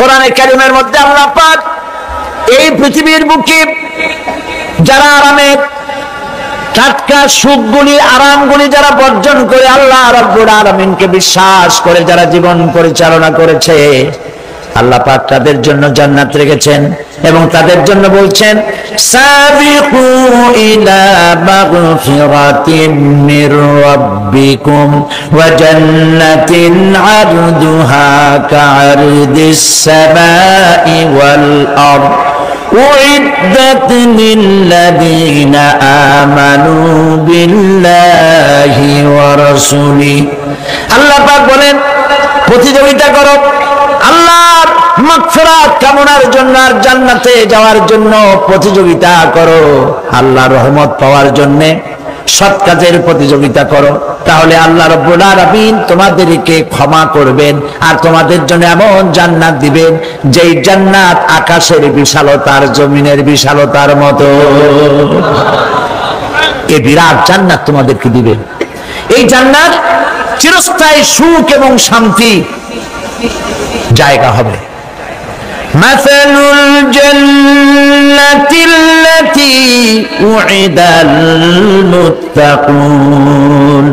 কোরআনে কারীমের মধ্যে আল্লাহ পাক এই পৃথিবীর বুকে যারা আরামের টাটকা সুখগুলি আরামগুলি যারা বর্জন করে আল্লাহ রাব্বুল আলামিনকে বিশ্বাস করে যারা জীবন পরিচালনা করেছে, আল্লাহ পাক তাদের জন্য জান্নাত রেখেছেন এবং তাদের জন্য বলছেন সাবিকু ইলা মাগফিরাতিন মির রাব্বিকুম ওয়া জান্নাতিন আরদুহা কাআরদিস সামাই ওয়াল আরদ উইদ্দাত লিল্লাযীনা আমানু বিল্লাহি ওয়া রাসূলিহি। আল্লাহ পাক বলেন প্রতিযোগিতা করো আল্লাহর মাগফিরাত কামনার জন্য আর জান্নাতে যাওয়ার জন্য প্রতিযোগিতা করো, আল্লাহর রহমত পাওয়ার জন্য সৎ কাজের প্রতিযোগিতা করো, তাহলে আল্লাহ রাব্বুল আলামিন তোমাদেরকে ক্ষমা করবেন আর তোমাদের জন্য এমন জান্নাত দিবেন যেই জান্নাত আকাশের বিশালতার জমিনের বিশালতার মতো। এই বিরাট জান্নাত তোমাদেরকে দিবেন। এই জান্নাত চিরস্থায়ী সুখ এবং শান্তি জায়গা হবে। মাসালুল জান্নাতিল্লাতী উইদাল মুত্তাকুন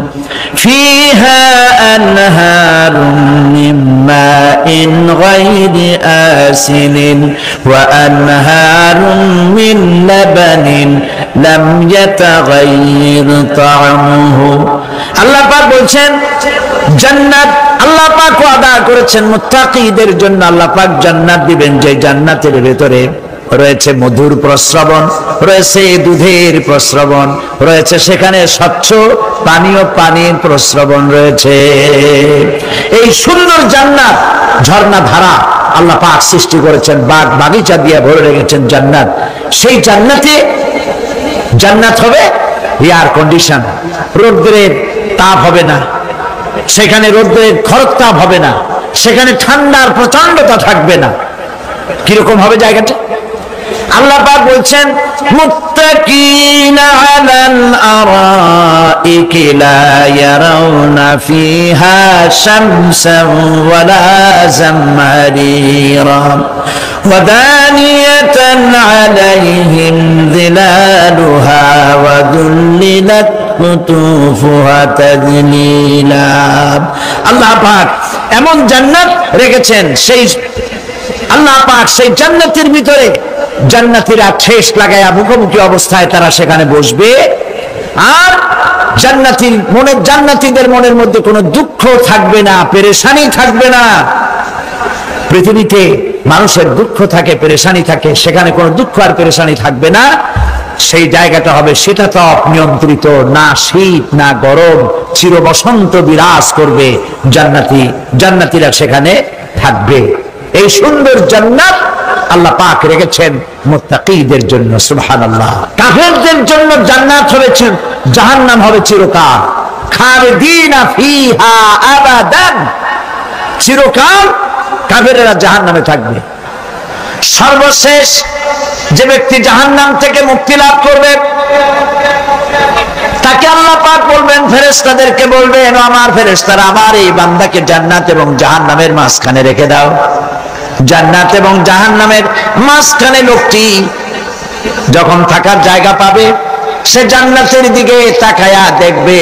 ফিহা আনহারুম মিন মাইন গায়রি আসিনিন ওয়া আনহারুম মিন লাবানিন লাম ইয়াতাগায়্যার তা'আমুহু। আল্লাহ পাক বলছেন জান্নাত আল্লাহ পাক ওয়াদা করেছেন মুত্তাকিদের জন্য আল্লাহ পাক জান্নাত দিবেন, যে জান্নাতের ভেতরে রয়েছে মধুর প্রস্রবণ, রয়েছে দুধের প্রস্রবণ, রয়েছে সেখানে স্বচ্ছ পানির প্রস্রবণ রয়েছে। এই সুন্দর জান্নাত ঝর্ণা ধারা আল্লাহ পাক সৃষ্টি করেছেন, বাগ বাগিচা দিয়ে ভরে রেখেছেন জান্নাত। সেই জান্নাতে জান্নাত হবে এয়ার কন্ডিশন, রৌদ্রের তাপ হবে না সেখানে, রৌদ্রের খরতাপ হবে না সেখানে, ঠান্ডার প্রচন্ডতা থাকবে না। কিরকম হবে জায়গাটা? আল্লাহ পাক বলছেন মুত্তাকিনা আলাল আরাইকি লা ইয়ারাউনা ফিহা শামসান ওয়ালা জামহারিরা ওয়া দানিয়াতান আলাইহিম যিলালুহা ওয়া দুল্লিলাত কুতুফুহা তাযলিলা। আল্লাহ পাক এমন জান্নাত রেখেছেন, সেই আল্লাহ পাক সেই জান্নাতের ভিতরে জান্নাতীরা ঠেস লাগায়া মুখোমুখি অবস্থায় তারা সেখানে বসবে, আর জান্নাতীদের মনের মধ্যে কোনো দুঃখ থাকবে না, পেরেশানি থাকবে না। পৃথিবীতে মানুষের দুঃখ থাকে, পেরেশানি থাকে, সেখানে কোনো দুঃখ আর পেরেশানি থাকবে না। সেই জায়গাটা হবে শীতাতপ নিয়ন্ত্রিত, না শীত না গরম, চির বসন্ত বিরাজ করবে, জান্নাতীরা সেখানে থাকবে। এই সুন্দর জান্নাত আল্লাহ পাক রেখেছেন মুত্তাকিদের জন্য। সুবহানাল্লাহ। কাফেরদের জন্য জান্নাত হবে, জাহান্নাম হবে চিরকাল। খালিদিনা ফিহা আবাদান, চিরকাল কাফেররা জাহান্নামে থাকবে। সর্বশেষ যে ব্যক্তি জাহান্নাম থেকে মুক্তি লাভ করবে তাকে আল্লাহ পাক বলবেন, ফেরেশতাদেরকে বলবেন, আমার ফেরেশতারা আমার এই বান্দাকে জান্নাত এবং জাহান্নামের মাঝখানে রেখে দাও। জান্নাত এবং জাহান্নামের মাঝখানে লোকটি যখন থাকার জায়গা পাবে সে জান্নাতের দিকে তাকায়া দেখবে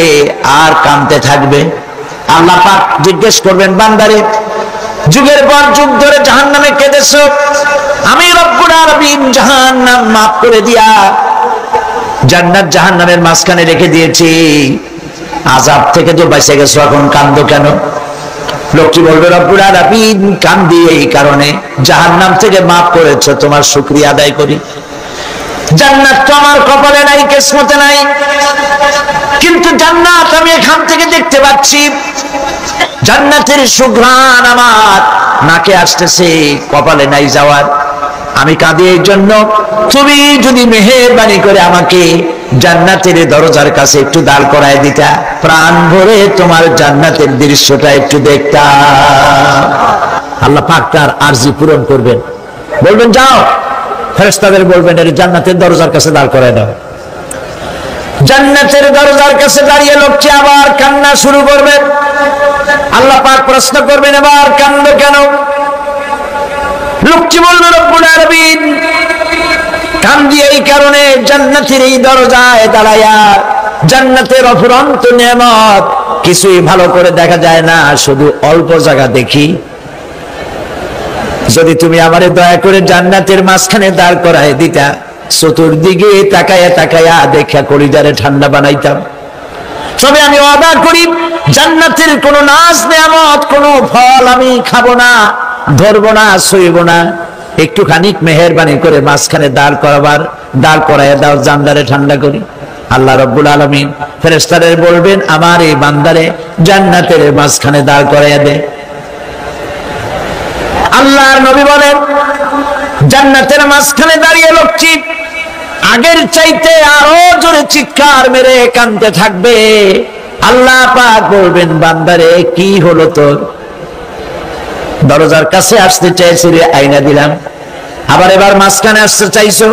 আর কাঁদতে থাকবে। আল্লাহ পাক জিজ্ঞেস করবেন, বান্দারে যুগের পর যুগ ধরে জাহান্নামে কেঁদেছো, আমি রব্বুল আলামিন জাহান্নাম মাফ করে দিয়া জান্নাত জাহান্নামের মাঝখানে রেখে দিয়েছি, আযাব থেকে তো বেঁচে গেছো, এখন কাঁদো কেন? লোকটি বলবে, রব্বুল আলামিন কান্দি এই কারণে, জাহান্নাম থেকে মাফ করেছো, তোমার শুকরিয়া আদায় করি। জান্নাত তো আমার কপালে নাই, কিসমতে নাই, কিন্তু জান্নাত আমি এখান থেকে দেখতে পাচ্ছি, জান্নাতের সুঘ্রাণ আমার নাকে আসতেছে, কপালে নাই যাওয়ার। আমি কাঁদি এই জন্য, তুমি যদি মেহেরবানি করে আমাকে জান্নাতের দরজার কাছে একটু দাঁড় করায় দিতা, প্রাণ ভরে তোমার জান্নাতের দৃশ্যটা একটু দেখতাম। আল্লাহ পাক তার আরজি পূরণ করবেন, বলবেন যাও, ফেরেশতাদের বলবেন এর জান্নাতের দরজার কাছে দাঁড় করায় দাও। জান্নাতের দরজার কাছে দাঁড়িয়ে লোকটি আবার কান্না শুরু করবেন। আল্লাহ পাক প্রশ্ন করবেন, এবার কান্দো কেন? লোকটি বলল রব্বুল আলামিন কান্দি এই কারণে জান্নাতের এই দরজায় দাঁড়ায়া জান্নাতের অফুরন্ত নেয়ামত কিছুই ভালো করে দেখা যায় না, শুধু অল্প জায়গা দেখি। যদি তুমি আমারে দয়া করে জান্নাতের মাঝখানে দাঁড় করায় দিতা, চতুর্দিকে তাকায়া তাকায়া দেখা কলিজারে ঠান্ডা বানাইতাম। তবে আমি ওয়াদা করি জান্নাতের কোন নাজ নেয়ামত, কোন ফল আমি খাবো না, ধরবো না, ছুঁইব না। একটুখানি মেহেরবানি করে মাঝখানে দাঁড় করায় দাও, জানদারে ঠান্ডা করি। আল্লাহ রাব্বুল আলামিন ফেরেশতাদের বলবেন আমার এই বান্দারে জান্নাতের মাঝখানে দাঁড় করায় দে। আল্লাহর নবী বলেন জান্নাতের মাঝখানে দাঁড়িয়ে লোকটি আগের চাইতে আরো জোরে চিৎকার মেরে কাঁদতে থাকবে। আল্লাহ পাক বলবেন বান্দারে কি হলো তোর? দরজার কাছে আসতে চাইছি রে, আইনা দিলাম। আবার এবার মাঝখানে আসতে চাইছো,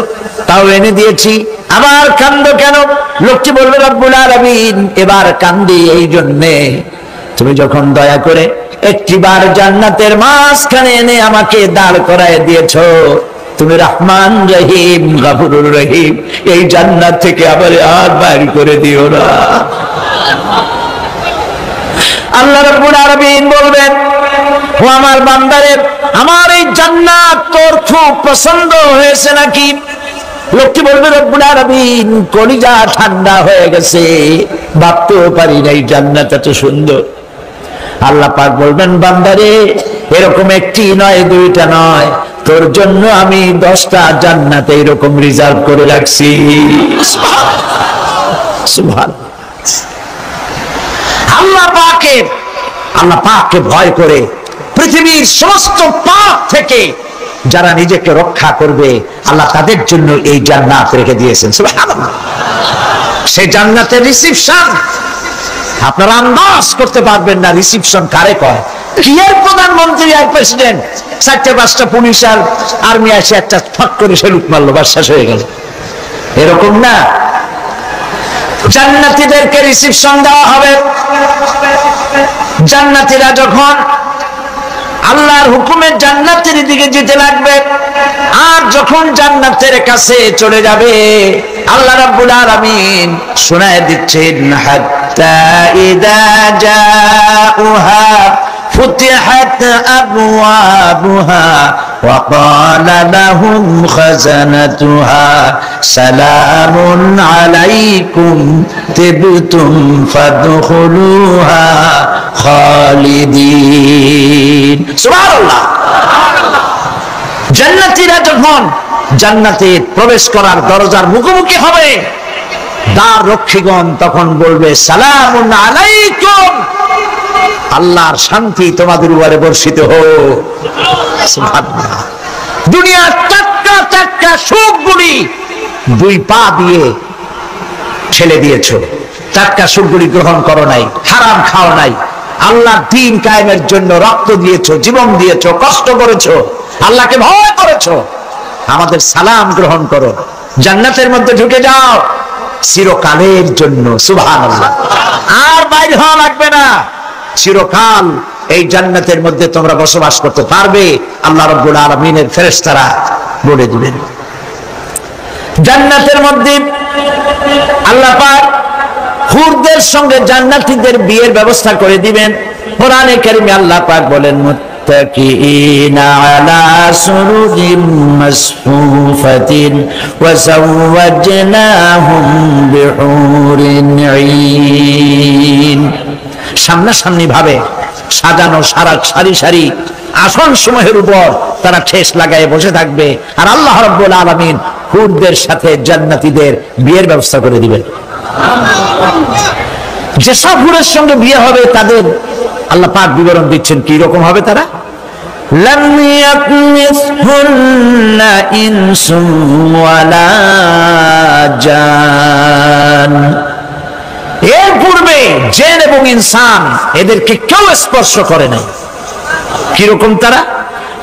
তাও এনে দিয়েছি। আবার কান্দো কেন? লোকটি বলবে রব্বুল আলামিন এবার কান্দি এই জন্যে তুমি যখন দয়া করে একটিবার জান্নাতের মাঝখানে এনে আমাকে দাঁড় করায় দিয়েছো, তুমি রহমান রহিম গফুরুর রহিম, এই জান্নাত থেকে আবার আর বাইর করে দিও না। আল্লাহ রাব্বুল আলামিন বলবেন ও আমার বান্দারে, আমার এই জান্নাত তোর খুব পছন্দ হয়েছে নাকি? লোকটি বলবে রব্বুল আলামিন কলিজা ঠান্ডা হয়ে গেছে, ভাবতেও পারি নাই জান্নাত এত সুন্দর। আল্লাহ পাক বলবেন বান্দারে এরকম একটি নয়, দুইটা নয়, তোর জন্য আমি 10টা জান্নাত এরকম রিজার্ভ করে রাখছি। সুবহানাল্লাহ। আল্লাহ পাককে ভয় করে পৃথিবীর সমস্ত পাপ থেকে যারা নিজেকে রক্ষা করবে আল্লাহ তাদের জন্য এই জান্নাত রেখে দিয়েছেন। সুবহানাল্লাহ। সেই জান্নাতের রিসিপশন আপনারা আন্দাজ করতে পারবেন না রিসিপশন কারে কয়। কি এর প্রধানমন্ত্রী আর প্রেসিডেন্ট, 4-5টা পুলিশ আর আর্মি এসে একটা ফট করে সেলুট মারলো, বাস শেষ হয়ে গেল, এরকম না। জান্নাতীদেরকে রিসিপশন দেওয়া হবে। জান্নাতীরা যখন আল্লাহর হুকুমে জান্নাতের দিকে যেতে লাগবে, আর যখন জান্নাতের কাছে চলে যাবে আল্লাহ রাব্বুল আলামিন শোনায় দিচ্ছেন হাত্তা ইদা জাউহা ফুতিহাত আবওয়াবুহা ওয়া ক্বালা লাহুম খাজানাতুহা সালামুন আলাইকুম তিবতুম ফাদখুলুহা খালিদিন। সুবহানাল্লাহ। জান্নাতীরা যখন জান্নাতে প্রবেশ করার দরজার মুখোমুখি হবে, দ্বার রক্ষীগণ তখন বলবে সালামুন আলাইকুম, আল্লাহর শান্তি তোমাদের উপরে বর্ষিত হোক। সুবহানাল্লাহ। দুনিয়ার টাটকা সুখগুলি 2 পা দিয়ে ঠেলে দিয়েছো, টাটকা সুখগুলি গ্রহণ করো নাই, হারাম খাও নাই, আল্লাহর দ্বীন কায়েমের জন্য রক্ত দিয়েছো, জীবন দিয়েছো, কষ্ট করেছো, আল্লাহকে ভয় করেছো। আমাদের সালাম গ্রহণ করো, জান্নাতের মধ্যে ঢুকে যাও চিরকালের জন্য। সুবহানাল্লাহ। আর বাইর হওয়া লাগবে না, চিরকাল এই জান্নাতের মধ্যে তোমরা বসবাস করতে পারবে, আল্লাহ রাব্বুল আলামিনের ফেরেশতারা বলে দিবেন। জান্নাতের মধ্যে আল্লাহ পাক হুরদের সঙ্গে জান্নাতীদের বিয়ের ব্যবস্থা করে দিবেন। কোরআনে কারীমে আল্লাহ পাক বলেন মুত্তাকিইনা আলা সুরুরিন মাসফুফাতিন ওয়া যাওয়াজনাহুম বিহুরিন ঈন। সামনাসামনি ভাবে সাজানো সারি সারি আসন সমূহের উপর তারা ঠেস লাগায় বসে থাকবে, আর আল্লাহ রাব্বুল আলামিন হুরদের সাথে জান্নাতীদের বিয়ের ব্যবস্থা করে দিবেন। যেসব হুরের সঙ্গে বিয়ে হবে তাদের আল্লাহ পাক বিবরণ দিচ্ছেন কি রকম হবে তারা। লাম ইয়াতমিসহুন্না ইনসুন ওয়ালা জান, এর পূর্বে জিন এবং ইনসান এদেরকে কেউ স্পর্শ করে নাই। কিরকম তারা?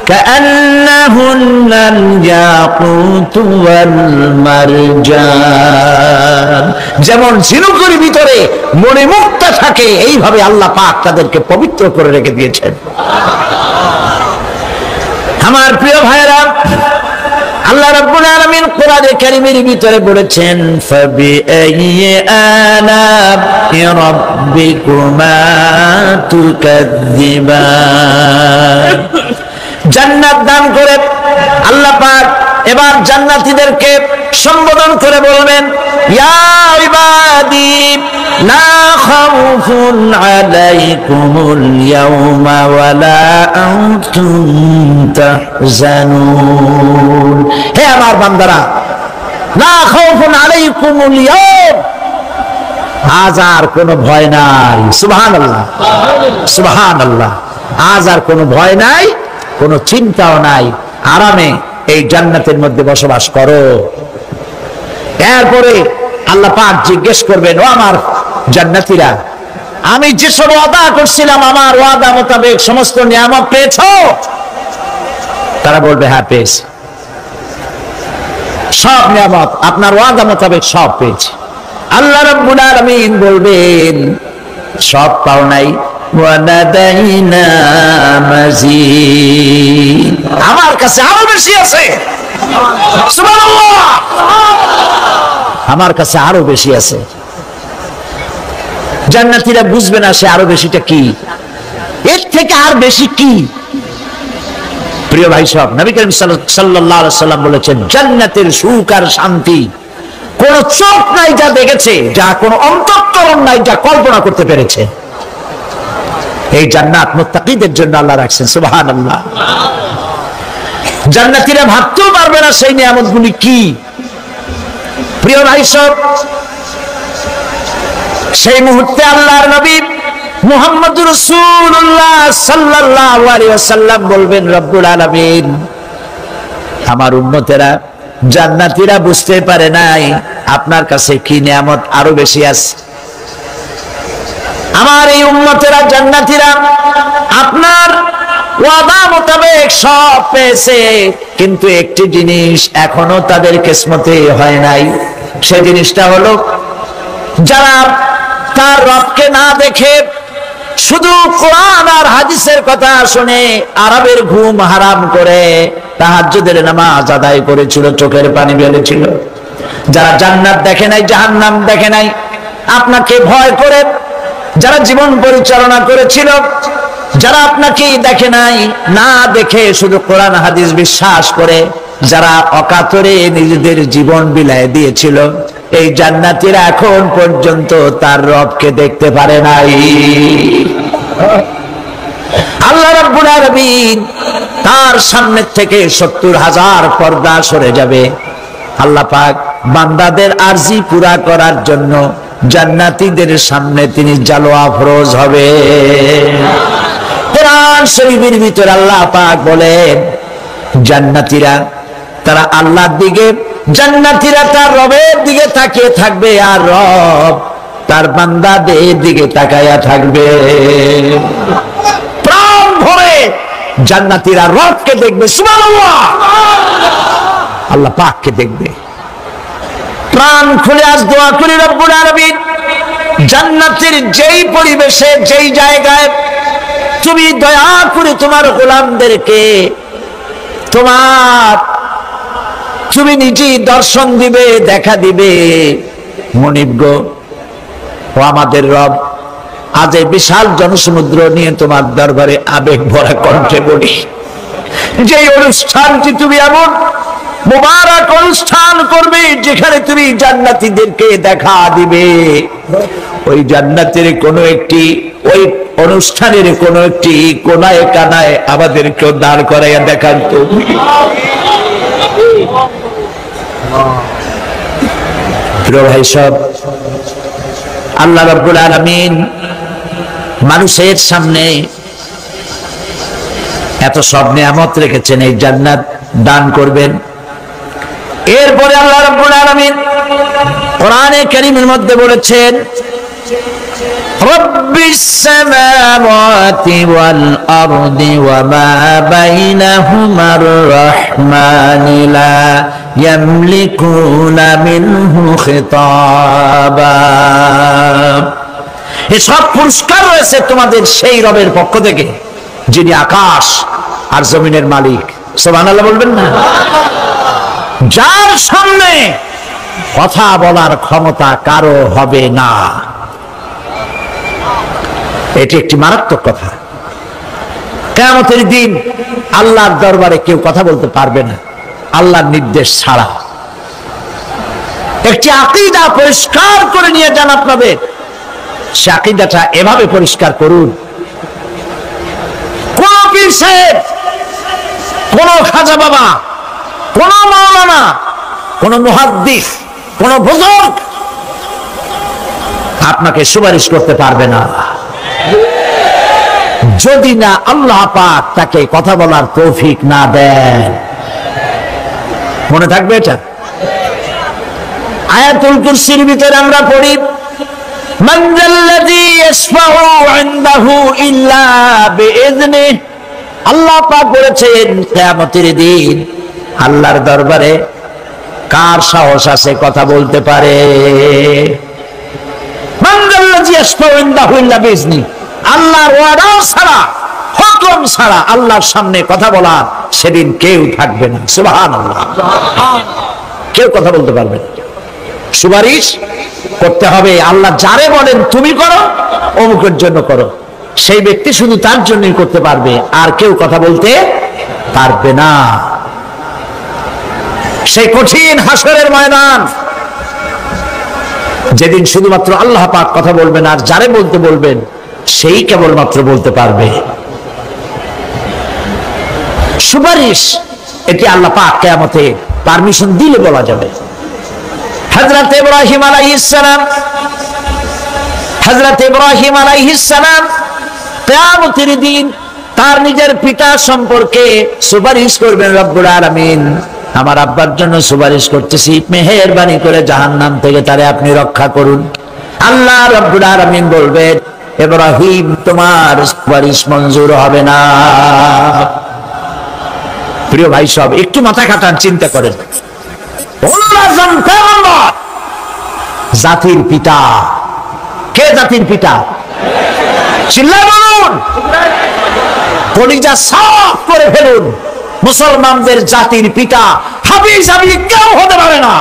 কাআন্নাহুন্নাল ইয়াকুতু ওয়াল মারজান, যেমন ঝিনুকের ভিতরে মণিমুক্তা থাকে এইভাবে আল্লাহ পাক তাদেরকে পবিত্র করে রেখে দিয়েছেন। আমার প্রিয় ভাইরা, আল্লাহ রাব্বুল আলামিন কোরআনে কারীমের ভিতরে বলেছেন ফাবিআইয়ি আলা'i রাব্বিকুমা তুকাযযিবান। জান্নাত দান করে আল্লাহ পাক এবার জান্নাতীদেরকে সম্বোধন করে বলবেন, ইয়া ইবাদি লা খাউফুন আলাইকুমুল ইয়াওমা ওয়ালা আনতুম তাহজানুন। হে আমার বান্দারা, লা খাউফুন আলাইকুমুল ইয়াওম, আজ আর কোনো ভয় নাই। সুবহানাল্লাহ, সুবহানাল্লাহ। আজ আর কোনো ভয় নাই, কোনো চিন্তাও নাই, আরামে এই জান্নাতের মধ্যে বসবাস করো। এরপরে আল্লাহ পাক জিজ্ঞেস করবেন, ও আমার জান্নাতীরা, আমি যেসব ওয়াদা করছিলাম আমার ওয়াদা মোতাবেক সমস্ত নিয়ামত পেয়েছো? তারা বলবে হ্যাঁ পেয়েছি, সব নিয়ামত আপনার ওয়াদা মোতাবেক সব পেয়েছি। আল্লাহ রাব্বুল আলামিন বলবেন সব পাও নাই, ওয়ানাদাইনা মাজিদ, আমার কাছে আরো বেশি আছে। সুবহানাল্লাহ, আমার কাছে আরো বেশি আছে। জান্নাতীরা বুঝবে না সে আরো বেশিটা কি, এর থেকে আর বেশি কি। প্রিয় ভাই সব, নবী করিম সাল্লাল্লাহু আলাইহি সাল্লাম বলেছেন জান্নাতের সুখ আর শান্তি কোন চোখ নাই যা দেখেছে, যা কোন অন্তঃকরণ নাই যা কল্পনা করতে পেরেছে। এই জান্নাত মুত্তাকিদের জন্য আল্লাহ রাখছেন। সুবহানাল্লাহ। জান্নাতীরা ভাবতেও পারবে না সেই নিয়ামতগুলি কি। প্রিয় ভাই সব, সেই মুহূর্তে আল্লাহর নবী মুহাম্মদুর রাসূলুল্লাহ সাল্লাল্লাহু আলাইহি ওয়াসাল্লাম বলবেন, রব্বুল আলামিন, আমার উম্মতেরা জান্নাতীরা বুঝতে পারে নাই আপনার কাছে কি নিয়ামত আরো বেশি আছে। আমার এই উম্মতেরা জান্নাতীরা আপনার ওয়াদা মোতাবেক সব পেয়েছে, কিন্তু একটি জিনিস এখনো তাদের কিসমতে হয় নাই। সেই জিনিসটা হলো, যারা তার রবকে না দেখে শুধু কোরআন আর হাদিসের কথা শুনে আরবের ঘুম হারাম করে তাহাজ্জুদের নামাজ আদায় করেছিল, চোখের পানি ফেলেছিল, যারা জান্নাত দেখে নাই, জাহান্নাম দেখে নাই, আপনাকে ভয় করে যারা জীবন পরিচালনা করেছিল, যারা আপনাকে দেখে নাই, না দেখে শুধু কোরআন হাদিস বিশ্বাস করে যারা অকাতরে নিজেদের জীবন বিলায় দিয়েছিল, এই জান্নাতীরা এখন পর্যন্ত তার রবকে দেখতে পারে নাই। আল্লাহ রাব্বুল আলামিন তার সামনে থেকে ৭০,০০০ পর্দা সরে যাবে। আল্লাহ পাক বান্দাদের আরজি পুরা করার জন্য জান্নাতীদের সামনে তিনি জালোয়া ফরজ হবে। কোরআন শরীফের ভিতরে আল্লাহ পাক বলেন, জান্নাতীরা তারা আল্লাহর দিকে, জান্নাতীরা তার রবের দিকে তাকিয়ে থাকবে, আর রব তার বান্দাদের দিকে তাকায়া থাকবে। প্রাণ ভরে জান্নাতীরা রবকে দেখবে। সুবহানাল্লাহ, আল্লাহ পাককে দেখবে। প্রাণ খুলে আজ দোয়া করি, রব্বুল আলামিন জান্নাতের যেই পরিবেশে, যেই জায়গায় তুমি দয়া করে তোমার গোলামদেরকে তুমি নিজেই দর্শন দিবে, দেখা দিবে। মনিব গো, ও আমাদের রব, আজ এই বিশাল জনসমুদ্র নিয়ে তোমার দরবারে আবেগ ভরা কণ্ঠে বলি, যে অনুষ্ঠানটি তুমি এমন মুবারক অনুষ্ঠান করবে যেখানে তুমি জান্নাতীদেরকে দেখা দিবে, ওই জান্নাতের কোনো একটি, ওই অনুষ্ঠানের কোনো একটি কোনায় কানায় আমাদেরকেও দাঁড় করাইয়া দেখান তুমি। প্রিয় ভাই সব, আল্লাহ রাব্বুল আলামিন মানুষের সামনে এত সব নিয়ামত রেখেছেন, এই জান্নাত দান করবেন। এরপরে আল্লাহ রাব্বুল আলামিন কোরআনে কারীমের মধ্যে বলেছেন, রব্বিস সামাওয়াতি ওয়াল আরদি ওয়া মা বাইনাহুমার রাহমানি লা ইয়ামলিকুনা মিনহু খিতাবা। এসব পুরস্কার রয়েছে তোমাদের সেই রবের পক্ষ থেকে যিনি আকাশ আর জমিনের মালিক। সুবহানাল্লাহ বলবেন না? যার সামনে কথা বলার ক্ষমতা কারো হবে না, এটি একটি মারাত্মক কথা। কিয়ামতের দিন আল্লাহর দরবারে কেউ কথা বলতে পারবে না আল্লাহর নির্দেশ ছাড়া। একটি আকীদা পরিষ্কার করে নিয়ে যান আপনাদের। সে আকীদাটা এভাবে পরিষ্কার করুন, কোন পীর সাহেব, কোন খাজা বাবা, কোন মাওলানা, কোন মুহাদ্দিস, কোন বুজুর্গ আপনাকে সুপারিশ করতে পারবে না যদি না আল্লাহ পাক তাকে কথা বলার তৌফিক না দেন। মনে থাকবে এটা। আয়াতুল কুরসির ভিতরে আমরা পড়ি, মান যাল্লাযী ইয়াশফাউ ইনদাহু ইল্লা বিইযনিহি। আল্লাহ পাক বলেছেন কিয়ামতের দিন আল্লাহর দরবারে কার সাহস আছে কথা বলতে পারে? মান যাল্লাযী ইয়াশফাউ ইনদাহু ইল্লা বিইযনিহি। আল্লাহর ওয়াদা ছাড়া, হুকুম ছাড়া আল্লাহর সামনে কথা বলার সেদিন কেউ থাকবে না। সুবহানাল্লাহ। কেউ কথা বলতে পারবে না। সুপারিশ করতে হবে আল্লাহ যারে বলেন তুমি করো, অমুকের জন্য করো, সেই ব্যক্তি শুধু তার জন্যই করতে পারবে, আর কেউ কথা বলতে পারবে না। সেই কঠিন হাসরের ময়দান, যেদিন শুধুমাত্র আল্লাহ পাক কথা বলবেন, আর যারে বলতে বলবেন সেই কেবলমাত্র বলতে পারবে। সুপারিশ এটি আল্লাহ পাক কিয়ামতে পারমিশন দিলে বলা যাবে। হযরত ইব্রাহিম আলাইহিস সালাম, হযরত ইব্রাহিম আলাইহিস সালাম কিয়ামতের দিন তার নিজের পিতা সম্পর্কে সুপারিশ করবেন। রব্বুল আলামিন, আমার আব্বার জন্য সুপারিশ করতেছি, মেহেরবানি করে জাহান্নাম থেকে তারে আপনি রক্ষা করুন। আল্লাহ রব্বুল আলামিন বলবেন, ইব্রাহিম তোমার সুপারিশ মঞ্জুর হবে না। প্রিয় ভাই সব, একটু মাথা খাটান, চিন্তা করেন। জাতির পিতা কে? জাতির পিতা চিল্লায় বলুন, কলিজা সাফ করে ফেলুন। মুসলমানদের জাতির পিতা হাবিজ হাবিজ কেউ হতে পারে না।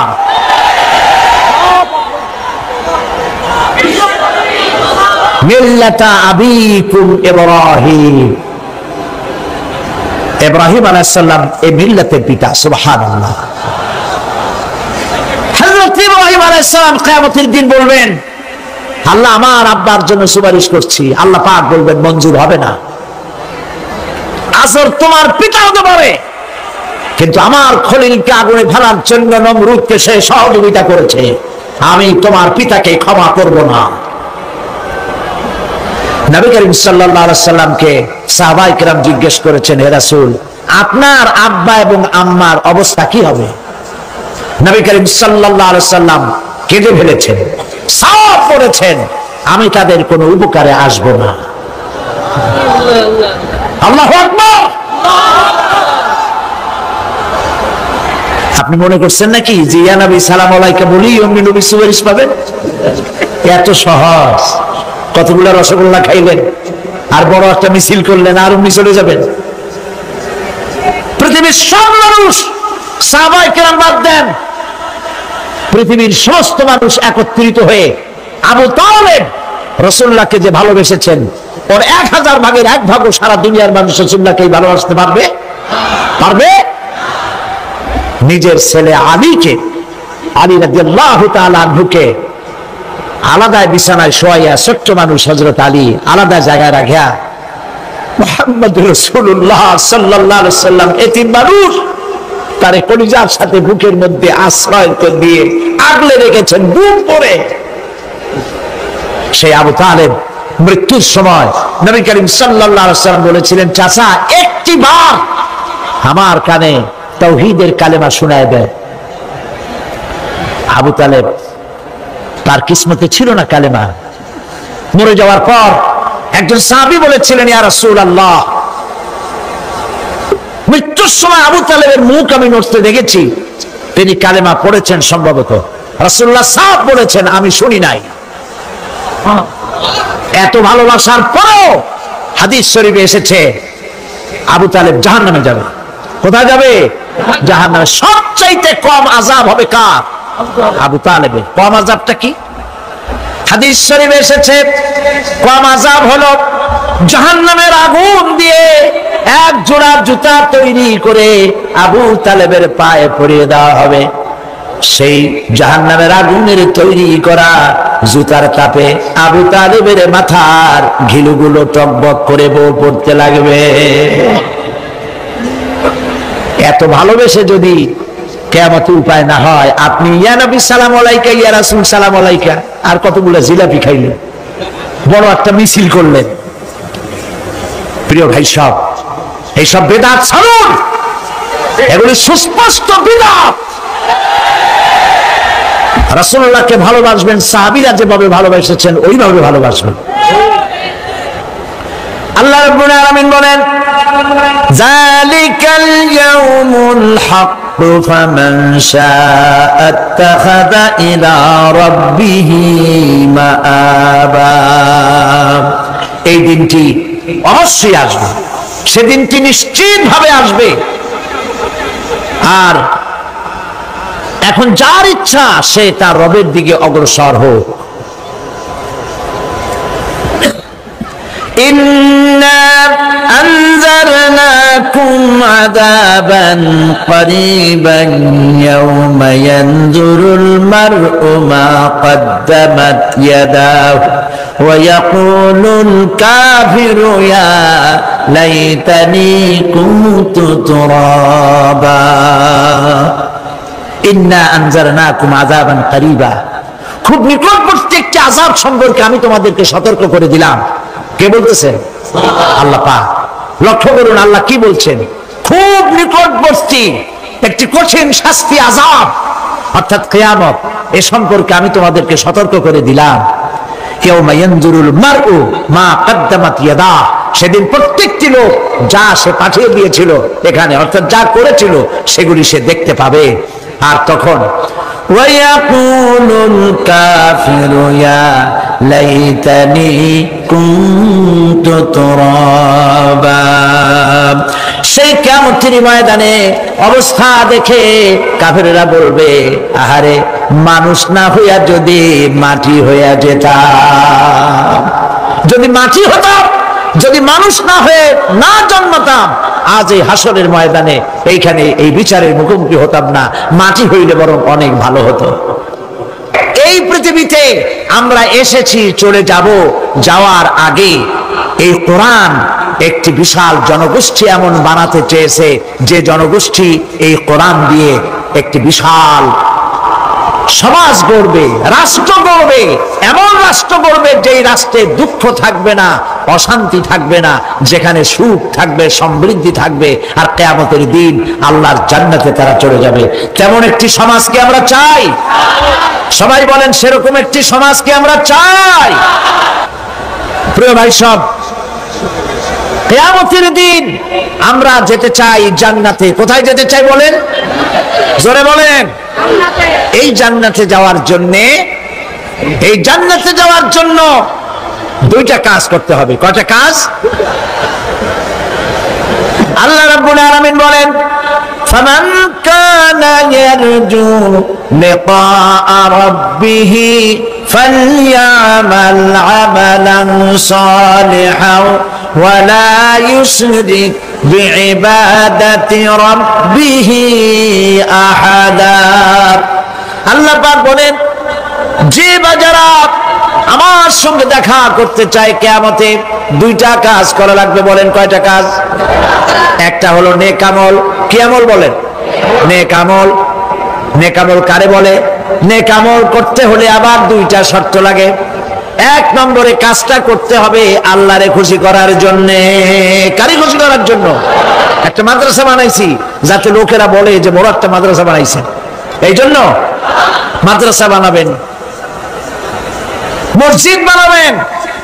মিল্লাতা আবিকুম ইব্রাহিম। ইব্রাহিম আলাইহিস সালাম এই মিল্লাতের পিতা। সুবহানাল্লাহ। হযরত ইব্রাহিম আলাইহিস সালাম কিয়ামতের দিন বলবেন, আল্লাহ আমার আব্বার জন্য সুপারিশ করছি। আল্লাহ পাক বলবেন মঞ্জুর হবে না। আসর তোমার পিতা হতে পারে, কিন্তু আমার খলিলকে আগুনে ফেলার জন্য নমরুদকে সে সহযোগিতা করেছে, আমি তোমার পিতাকে ক্ষমা করব না। নবী করিম সাল্লাল্লাহু আলাইহি সাল্লামকে সাহাবায়ে কেরাম জিজ্ঞেস করেছেন, হে রাসূল, আপনার আব্বা এবং আম্মার অবস্থা কি হবে? নবী করিম সাল্লাল্লাহু আলাইহি সাল্লাম কেঁদে ফেলেছেন, সাফ করেছেন, আমি তাদের কোনো উপকারে আসব না। আল্লাহু আকবার। আপনি মনে করছেন নাকি যে ইয়া নবী সালাম আলাইকা বলি অমনি নবী সুপারিশ পাবেন? এত সহজ। কতগুলা রসগোল্লা খাইলেন আর বড় একটা মিছিল করলেন আর অমনি চলে যাবেন? পৃথিবীর সব মানুষ, সাহাবায়ে কেরাম বাদ দেন, পৃথিবীর সমস্ত মানুষ একত্রিত হয়ে আবু তালেব রাসূলুল্লাহকে যে ভালোবেসেছেন, ওর 1000 ভাগের 1 ভাগও সারা দুনিয়ার মানুষ রাসূলুল্লাহকে ভালোবাসতে পারবে? পারবে? নিজের ছেলে আলীকে, আলী রাদিয়াল্লাহু তাআলা আনহুকে আলাদা বিছানায় শোয়াইয়া, ছোট্ট মানুষ হযরত আলী আলাদা জায়গায় রাখিয়া মুহাম্মদুর রাসূলুল্লাহ সাল্লাল্লাহু আলাইহি সাল্লাম এতিম মানুষ তার কলিজার সাথে বুকের মধ্যে আশ্রয় দিয়ে আগলে রেখেছেন বুক পরে। সেই আবু তালেব মৃত্যুর সময় নবী করিম সাল্লাল্লাহু আলাইহি সাল্লাম বলেছিলেন, চাচা একটি বার আমার কানে তাওহীদের কালেমা শোনায় দেন। আবু তালেব তার কিসমতে ছিল না কালেমা। মরে যাওয়ার পর একজন সাহাবী বলেছিলেন, ইয়া রাসূলুল্লাহ, মৃত্যুর সময় আবু তালেবের মুখ আমি নড়তে দেখেছি, তিনি কালেমা পড়েছেন সম্ভবত। রাসূলুল্লাহ সাফ বলেছেন, আমি শুনি নাই। এত ভালোবাসার পরেও হাদিস শরীফে এসেছে আবু তালেব জাহান্নামে যাবে। কোথায় যাবে? জাহান্নামে। সবচাইতে কম আযাব হবে কার? আবু তালেবের। কম আযাবটা কি? হাদিস শরীফে এসেছে কম আযাব হলো জাহান্নামের আগুন দিয়ে এক জোড়া জুতা তৈরি করে আবু তালেবের পায়ে পরিয়ে দেওয়া হবে। সেই জাহান্নামের আগুনের তৈরি করা জুতার তাপে আবু তালেবের মাথার ঘিলুগুলো টকবক করে বউ পড়তে লাগবে। এত ভালোবেসে যদি কিয়ামতে উপায় না হয়, আপনি ইয়া নবী সালাম আলাইকা, ইয়া রাসূল সালাম আলাইকা, আর কতগুলো জিলাপি খাইলেন, বড় একটা মিছিল করলেন। প্রিয় ভাই সব, এইসব বেদাত ছাড়ুন, এগুলি সুস্পষ্ট বিদআত। রাসূলুল্লাহকে ভালোবাসবেন, সাহাবীরা যেভাবে ভালোবেসেছেন ওইভাবে ভালোবাসবেন। আল্লাহ রাব্বুল আলামিন বলেন, যালিকাল ইয়াউমুল হক ফামান শাআ আত্তাখাযা ইলা রাব্বিহি মাআবা। এই দিনটি অবশ্যই আসবে, সেদিনটি নিশ্চিতভাবে আসবে। আর এখন যার ইচ্ছা সে তার রবের দিকে অগ্রসর হোক। ইন্না আনজারনাকুম আযাবান করিবান ইয়াওমা ইয়ানজুরুল মার'উ মা কদ্দামাত ইয়াদাহু ওয়া ইয়াকুলুল কাফিরু ইয়া লাইতানি কুনতু তুরাবা। ইন্না আনজারনাকুম আযাবান করিবা, খুব নিকটবর্তী একটি আযাব সম্পর্কে আমি তোমাদেরকে সতর্ক করে দিলাম। কে বলতেছেন? আল্লাহ পাক। লক্ষ্য করুন আল্লাহ কি বলছেন, খুব নিকটবর্তী একটি কঠিন শাস্তি, আযাব অর্থাৎ কিয়ামত, এ সম্পর্কে আমি তোমাদেরকে সতর্ক করে দিলাম। ইয়াউমা ইয়ানজুরুল মার'উ মা কদ্দামাত ইয়াদা, সেদিন প্রত্যেকটি লোক যা সে পাঠিয়ে দিয়েছিল এখানে, অর্থাৎ যা করেছিল সেগুলি সে দেখতে পাবে। আর তখন ওয়ায়াকুলুল কাফিরু ইয়া লাইতানি কুনতু তুরাবা। সেই কিয়ামতের ময়দানে অবস্থা দেখে কাফেররা বলবে, আহারে মানুষ না হইয়া যদি মাটি হইয়া যেতাম, যদি মাটি হতাম, যদি মানুষ না হয়ে না জন্মতাম, আজ এই হাসরের ময়দানে এইখানে এই বিচারের মুখোমুখি হতাম না, মাটি হইলে বরং অনেক ভালো হতো। এই পৃথিবীতে আমরা এসেছি, চলে যাব, যাওয়ার আগে এই কোরআন একটি বিশাল জনগোষ্ঠী এমন বানাতে চেয়েছে যে জনগোষ্ঠী এই কোরআন দিয়ে একটি বিশাল সমাজ গড়বে, রাষ্ট্র গড়বে, এমন রাষ্ট্র গড়বে যেই রাষ্ট্রে দুঃখ থাকবে না, অশান্তি থাকবে না, যেখানে সুখ থাকবে, সমৃদ্ধি থাকবে, আর কিয়ামতের দিন আল্লাহর জান্নাতে তারা চলে যাবে। তেমন একটি সমাজকে আমরা চাই। সবাই বলেন সেরকম একটি সমাজকে আমরা চাই। প্রিয় ভাই সব, কিয়ামতের দিন আমরা যেতে চাই জান্নাতে। কোথায় যেতে চাই বলেন? জোরে বলেন। এই জান্নাতে যাওয়ার জন্য, এই জান্নাতে যাওয়ার জন্য দুইটা কাজ করতে হবে। কয়টা কাজ? আল্লাহ রাব্বুল আলামিন বলেন, ফামান কানা ইয়ারজু লিকাআ রাব্বিহি ফালইয়ামাল আমালান সালিহান ওয়া লা ইউশরিক বিইবাদাতি রাব্বিহি আহাদা। আল্লাহ পাক বলেন, যে বাজারা আমার সঙ্গে দেখা করতে চায় কিয়ামতে, দুইটা কাজ করা লাগবে। বলেন কয়টা কাজ? একটা হলো নেক আমল। কি আমল বলেন? নেক আমল। নেক আমল কারে বলে? নেক আমল করতে হলে আবার দুইটা শর্ত লাগে। এক নম্বরে কাজটা করতে হবে আল্লাহরে খুশি করার জন্য। কারে খুশি করার জন্য? একটা মাদ্রাসা বানাইছি যাতে লোকেরা বলে যে বড় একটা মাদ্রাসা বানাইছে, এই জন্য মাদ্রাসা বানাবেন, মসজিদ বানাবেন,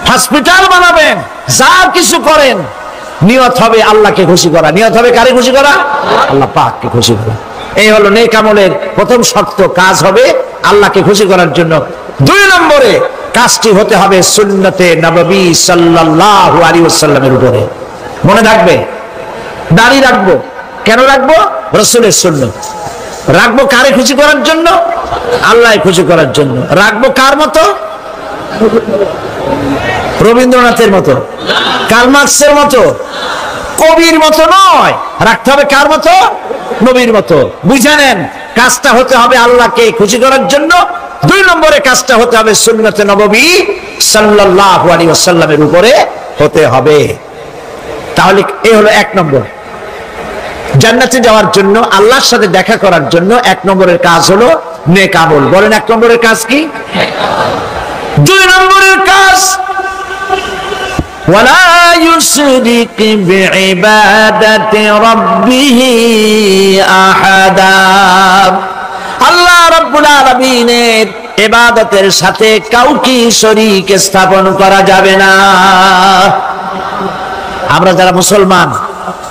হসপিটাল বানাবেন, যা কিছু করেন নিয়ত হবে আল্লাহকে খুশি করা। নিয়ত হবে কারে খুশি করা? আল্লাহ পাককে খুশি করা। এই হলো নেক আমলের প্রথম শর্ত, কাজ হবে আল্লাহকে খুশি করার জন্য। দুই নম্বরে কাজটি হতে হবে সুন্নতে নববী সাল্লাল্লাহু আলাইহি ওয়াসাল্লামের উপরে। মনে থাকবে, দাড়ি রাখবো, কেন রাখবো? রাসূলের সুন্নাত। রাখবো কারে খুশি করার জন্য? আল্লাহ খুশি করার জন্য। রাখবো কার মতো? রবীন্দ্রনাথের মতো, কার্ল মার্কসের মতো, কবির মতো নয়। রাখতে হবে কার মতো? নবীর মতো। বুঝে নেন, কাজটা হতে হবে আল্লাহকে খুশি করার জন্য। 2 নম্বরে কাজটা হতে হবে সুন্নতে নববী সাল্লাল্লাহু আলাইহি ওয়াসাল্লামের উপরে হতে হবে। তাহলে এই হলো 1 নম্বর। জান্নাতে যাওয়ার জন্য, আল্লাহর সাথে দেখা করার জন্য 1 নম্বরের কাজ হলো নেক আমল। বলেন 1 নম্বরের কাজ কি? 2 নম্বরের কাজ ওয়ালা ইউশরিক বিইবাদাতি রাব্বিহি আহাদা। আল্লাহ রাব্বুল আলামিনের ইবাদতের সাথে কাউকে শরীক স্থাপন করা যাবে না। আমরা যারা মুসলমান,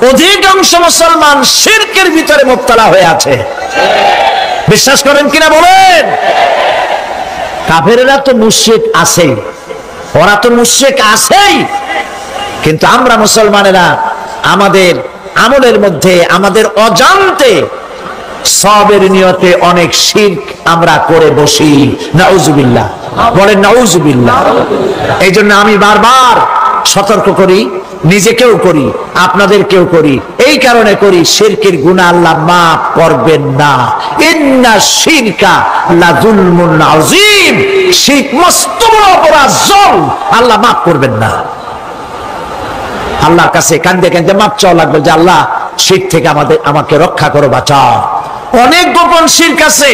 অধিকাংশ মুসলমান শিরকের ভিতরে মুবতালা হয়ে আছে। বিশ্বাস করেন কিনা বলেন? কাফেররা তো মুশরিক আছেই, ওরা তো মুশরিক আছেই, কিন্তু আমরা মুসলমানেরা আমাদের আমলের মধ্যে, আমাদের অজান্তে সবের নিয়তে অনেক শিরক আমরা করে বসি। নাউজুবিল্লাহ। বলেন নাউজুবিল্লাহ। এই জন্য আমি বারবার সতর্ক করি, নিজেকেও করি, আপনাদেরকেও করি। এই কারণে করি, শিরকের গুনাহ আল্লাহ মাফ করবেন না। ইন্না শিরকা লাযুলমুন আযীম। শিরক মস্ত বড় অপরাধ, জল, আল্লাহ মাফ করবেন না। আল্লাহর কাছে কাঁদতে কাঁদতে মাফ চাওয়া লাগবে যে আল্লাহ শিরক থেকে আমাকে রক্ষা করো, বাঁচাও। অনেক গোপন শিরক আছে।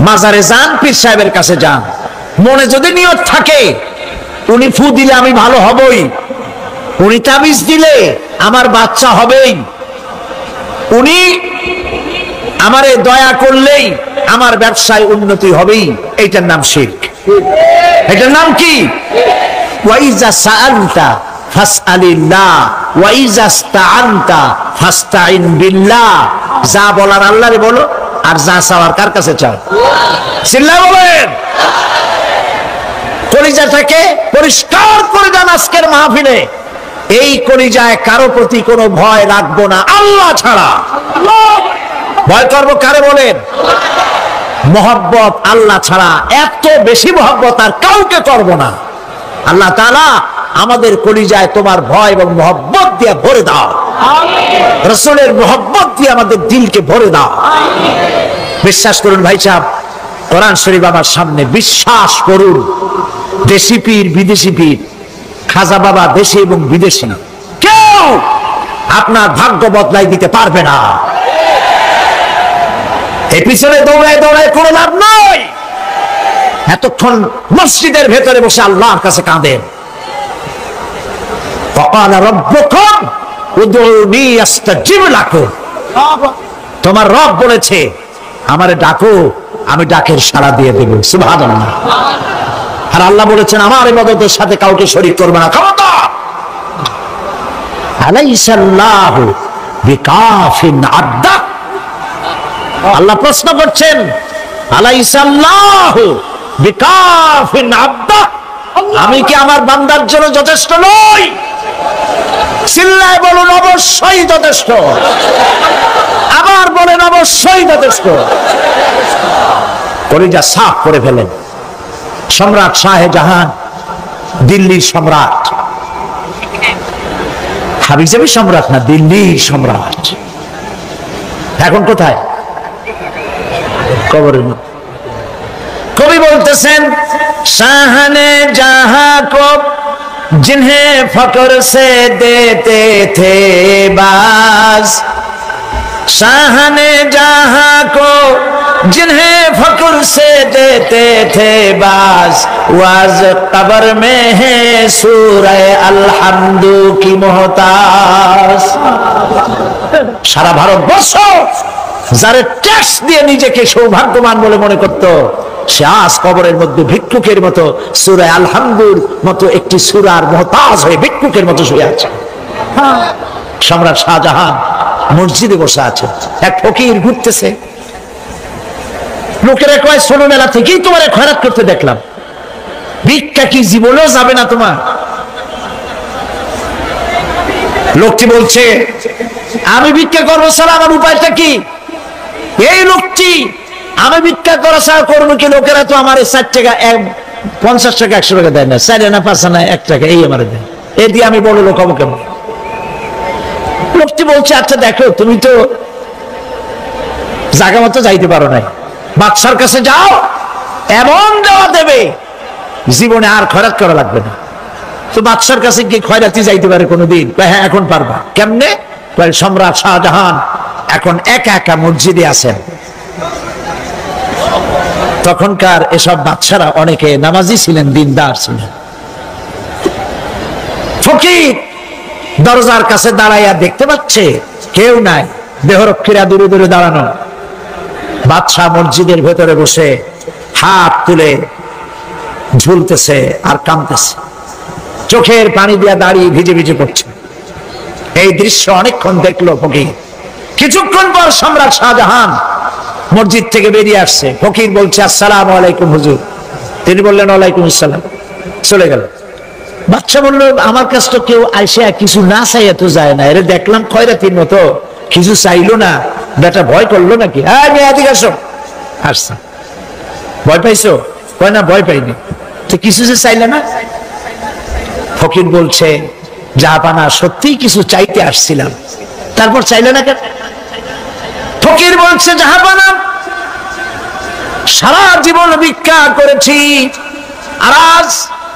মাজারে যান, পীর সাহেবের কাছে যান, মনে যদি নিয়ত থাকে উনি ফু দিলে আমি ভালো হবই, উনি তাবিজ দিলে আমার বাচ্চা হবেই, উনি আমারে দয়া করলেই আমার ব্যবসায় উন্নতি হবেই, এইটার নাম শিরক। এটার নাম কি? ওয়াইজা সাআলতা ফাসআলিল্লাহ ওয়াইজা ইসতাআনতা ফাসতাইন বিল্লাহ। যা বলার আল্লাহরে বলো, আর যা চাওয়ার কার কাছে চাও? চিল্লায় বলেন। কলিজাটাকে পরিষ্কার করে দেন আজকের মাহফিলে। এই কলিজায় কারো প্রতি কোনো ভয় রাখবো না আল্লাহ ছাড়া। ভয় করবো কারে বলেন? মহব্বত আল্লাহ ছাড়া, এত বেশি মহব্বত আর কাউকে করবো না। আল্লাহ তাআলা আমাদের কলিজায় তোমার ভয় এবং মহব্বত দিয়ে ভরে দাও। রাসূলের মহব্বত দিয়ে আমাদের দিলকে ভরে দাও। বিশ্বাস করুন ভাই সাহেব, কোরআন শরীফ আমার সামনে, বিশ্বাস করুন, দেশি পীর বিদেশি পীর, খাজা বাবা দেশি এবং বিদেশি, কেউ আপনার ভাগ্য বদলাই দিতে পারবে না। এই পিছনে দৌড়ায় দৌড়ায় কোনো লাভ নয়। এতক্ষণ মসজিদের ভেতরে বসে আল্লাহর কাছে কাঁদেন। ওয়াকালা রাব্বুকুম উদউনি আস্তাজিব লাকুম। তোমার রব বলেছে আমারে ডাকো, আমি ডাকের সাড়া দিয়ে দেব। সুবহানাল্লাহ। আর আল্লাহ বলেছেন আমার ইবাদতের সাথে কাউকে শরীক করবে না। খবরদার। আলাইসাল্লাহু বিকাফিন আবদা। আল্লাহ প্রশ্ন করছেন, আলাইসাল্লাহু বিকাফিন আবদা, আমি কি আমার বান্দার জন্য যথেষ্ট নই? চিল্লায় বলুন অবশ্যই যথেষ্ট। আবার বলেন অবশ্যই যথেষ্ট। কলিজা সাফ করে ফেলেন। সম্রাট শাহজাহান, দিল্লির সম্রাট, হাবিজাবি সম্রাট না, দিল্লির সম্রাট। এখন কোথায়? কবরের মধ্যে। কবি বলতেছেন, শাহনে জাহাं को जिन्हें फक्र से देते थे बाज, शाहने जहां को जिन्हें फक्र से देते थे बाज, वाज कब्र में है सूरह अलहम्दु की मोहताज। সারা ভারতবর্ষ যারা ট্যাক্স দিয়ে নিজেকে সৌভাগ্যবান বলে মনে করত, সে আজ কবরের মধ্যে ভিক্ষুকের মতো সূরা আলহামদুর মতো একটি সূরার মুহতাজ হয়ে ভিক্ষুকের মতো শুয়ে আছে। সম্রাট শাহজাহান মসজিদে বসে আছে, এক ফকির ঘুরতেছে। লোকেরা কয় ছোট মেলা থেকেই তোমার খয়রাত করতে দেখলাম, ভিক্ষা কি জীবনেও যাবে না তোমার? লোকটি বলছে, আমি ভিক্ষা করবো ছাড়া আমার উপায়টা কি? এই লোকটি আমি ভিক্ষা করা ছাড়া করবো কি? লোকেরা তো আমার 60 টাকা 50 টাকা 100 টাকা দেয় না, 4 আনা 5 আনা 1 টাকা এই আমার দেয়, এই দিয়ে আমি বড় লোক হবো কেমন? লোকটি বলছে আচ্ছা দেখো তুমি তো জায়গা মতো যাইতে পারো নাই, বাদশার কাছে যাও, এমন দেওয়া দেবে জীবনে আর খয়রাত করা লাগবে না। তো বাদশার কাছে কি খয়রাতি যাইতে পারে কোনোদিন? হ্যাঁ এখন পারবা। কেমনে? সম্রাট শাহজাহান এখন একা একা মসজিদে আছেন। তখনকার এসব বাদশারা অনেকে নামাজি ছিলেন, দিনদার ছিলেন। ফকির দরজার কাছে দাঁড়াইয়া দেখতে পাচ্ছে কেউ নাই, দেহরক্ষীরা দূরে দূরে দাঁড়ানো। বাদশাহ মসজিদের ভেতরে বসে হাত তুলে ঝুলতেছে আর কাঁদতেছে, চোখের পানি দিয়া দাঁড়িয়ে ভিজে ভিজে পড়ছে। এই দৃশ্য অনেকক্ষণ দেখলো ফকির। কিছুক্ষণ পর সম্রাট শাহজাহান মসজিদ থেকে বেরিয়ে আসছে। ফকির বলছে আসসালামু আলাইকুম হুজুর। তিনি বললেন ওয়ালাইকুম আসসালাম, চলে গেল। বাদশা বলল আমার কাছে তো কেউ আইসা কিছু না চাইয়া তো যায় না, এর দেখলাম খয়রাতির মতো কিছু চাইলো না, বেটা ভয় করলো নাকি? হ্যাঁ এদিকে আসো। আসছে। ভয় পাইছো? কয় না ভয় পাইনি। তো কিছু যে চাইলে না? ফকির বলছে জাহাপানা সত্যিই কিছু চাইতে আসছিলাম, তারপর চাইলে না কেন? ফকির বলছে জাহাপানা সারা জীবন ভিক্ষা করেছি, আর আজ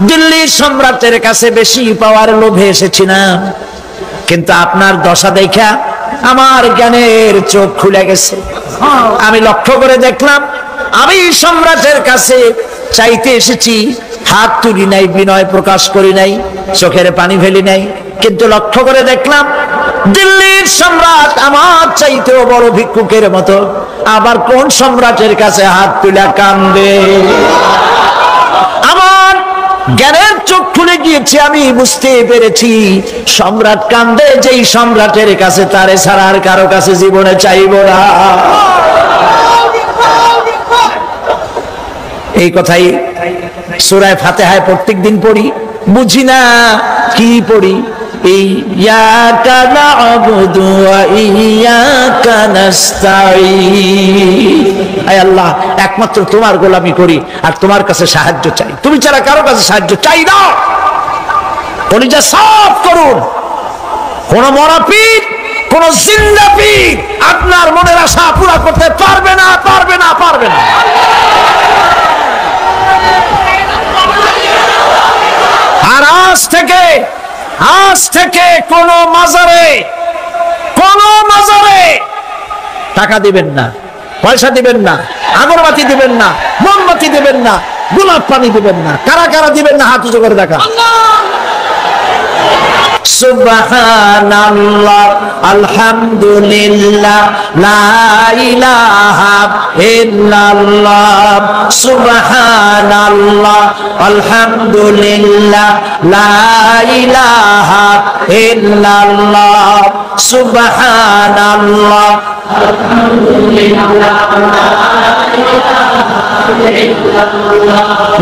দিল্লির সম্রাটের কাছে বেশি পাওয়ার লোভে এসেছি না, কিন্তু আপনার দশা দেখা আমার জ্ঞানের চোখ খুলে গেছে। আমি লক্ষ্য করে দেখলাম আমি সম্রাটের কাছে চাইতে এসেছি, হাত তুলি নাই, বিনয় প্রকাশ করি নাই, চোখের পানি ফেলি নাই, কিন্তু লক্ষ্য করে দেখলাম দিল্লির সম্রাট আমার চাইতেও বড় ভিক্ষুকের মতো। আবার কোন সম্রাটের কাছে হাত তুলে কান্দে? আমার জ্ঞানের চোখ খুলে গিয়েছে, আমি বুঝতে পেরেছি সম্রাট কান্দে যেই সম্রাটের কাছে, তারে ছাড়া আর কারো কাছে জীবনে চাইব না। এই কথাই সূরা ফাতিহায় প্রত্যেকদিন পড়ি, বুঝি না কি পড়ি। ইয়াকা না'বুদু ওয়া ইয়াকা নাস্তাঈন। আয় আল্লাহ, একমাত্র তোমার গোলামি করি আর তোমার কাছে সাহায্য চাই, তুমি ছাড়া কারো কাছে সাহায্য চাই না। কলিজা সাফ করুন। কোন মরা পীর, কোন জিন্দা পীর আপনার মনের আশা পুরা করতে পারবে না, পারবে না, পারবে না। আর আজ থেকে কোন মাজারে টাকা দিবেন না, পয়সা দিবেন না, আগরবাতি দিবেন না, মোমবাতি দিবেন না, গোলাপ পানি দিবেন না। কারা কারা দিবেন না হাত উঁচু করে দেখা। সুবহানাল্লাহ, আলহামদুলিল্লাহ, লা ইলাহা ইল্লাল্লাহ। সুবহানাল্লাহ, আলহামদুলিল্লাহ, লা ইলাহা ইল্লাল্লাহ। সুবহানাল্লাহ, আলহামদুলিল্লাহ,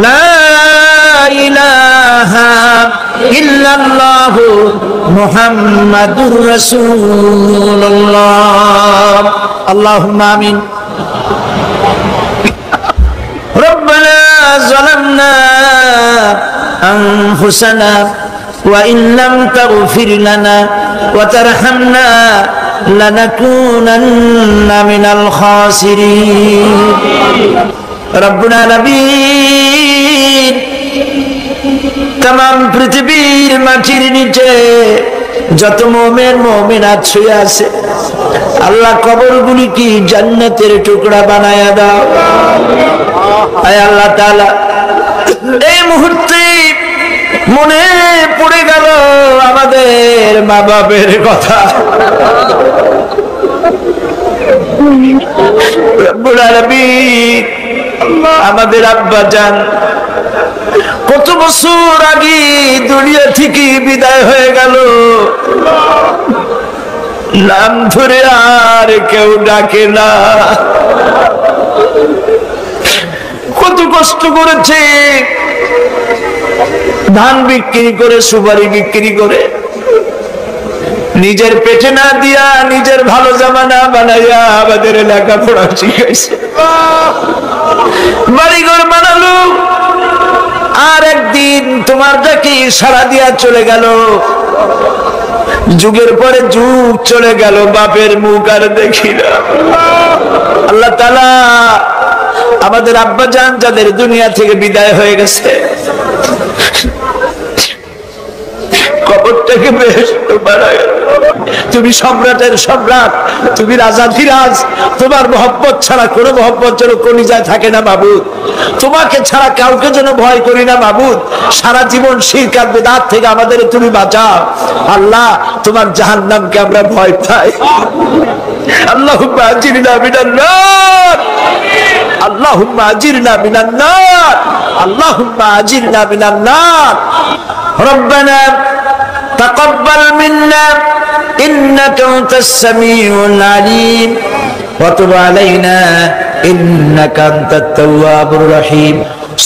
লা ইলাহা ইল্লাল্লাহ, মুহাম্মাদুর রাসূলুল্লাহ। আল্লাহুম্মা আমিন। রব্বানা যালামনা আনফুসানা ওয়া ইন লাম তাগফির লানা ওয়া তারহামনা লানাকুনান্না মিনাল খাসিরিন। রব্বুল আলামিন, तमाम পৃথিবীর মাটির নিচে যত মুমিন মুমিনাত শুয়ে আছে, আল্লাহ কবরগুলি কি জান্নাতের টুকরা বানায়া দাও। আয় আল্লাহ তাআলা, এই মুহূর্তে মনে পড়ে গেল আমাদের মা বাবার কথা। রব্বুল আলামিন, আমাদের আব্বা জান কত বছর আগে দুনিয়া থেকে বিদায় হয়ে গেল, নাম ধরে আর কেউ ডাকে না। কত কষ্ট করেছে, ধান বিক্রি করে, সুপারি বিক্রি করে নিজের পেটে না দিয়া নিজের ভালো জামা না বানাইয়া আমাদের লেখাপড়া শিখাইছে, বাড়িঘর বানালো, আর একদিন তোমার ডাকে সাড়া দিয়া চলে গেল। যুগের পরে যুগ চলে গেল, বাপের মুখ আর দেখি না। আল্লাহ তাআলা আমাদের আব্বাজান যাদের দুনিয়া থেকে বিদায় হয়ে গেছে, কবরটাকে বেহেশত বানায়। তুমি সম্রাটের সম্রাট, তুমি রাজাধিরাজ, তোমার মহব্বত ছাড়া কোনো মহব্বত যেন কলিজায় থাকে না মাবুদ। তোমাকে ছাড়া কাউকে যেন ভয় করি না মাবুদ। সারা জীবন শিরক আর বিদআত থেকে আমাদের তুমি বাঁচাও আল্লাহ। তোমার জাহান্নামকে আমরা ভয় পাই। আল্লাহুম্মা আজিরনা মিনান নার, আল্লাহুম্মা আজিরনা মিনান নার, আল্লাহুম্মা আজিরনা মিনান নার। রব্বানা তাকাব্বাল মিন্না ইন্নাকা আনতাস সামিউল আলিম ওয়া তুব আলাইনা ইন্নাকা আনতাত তাওয়াবুর রহিম।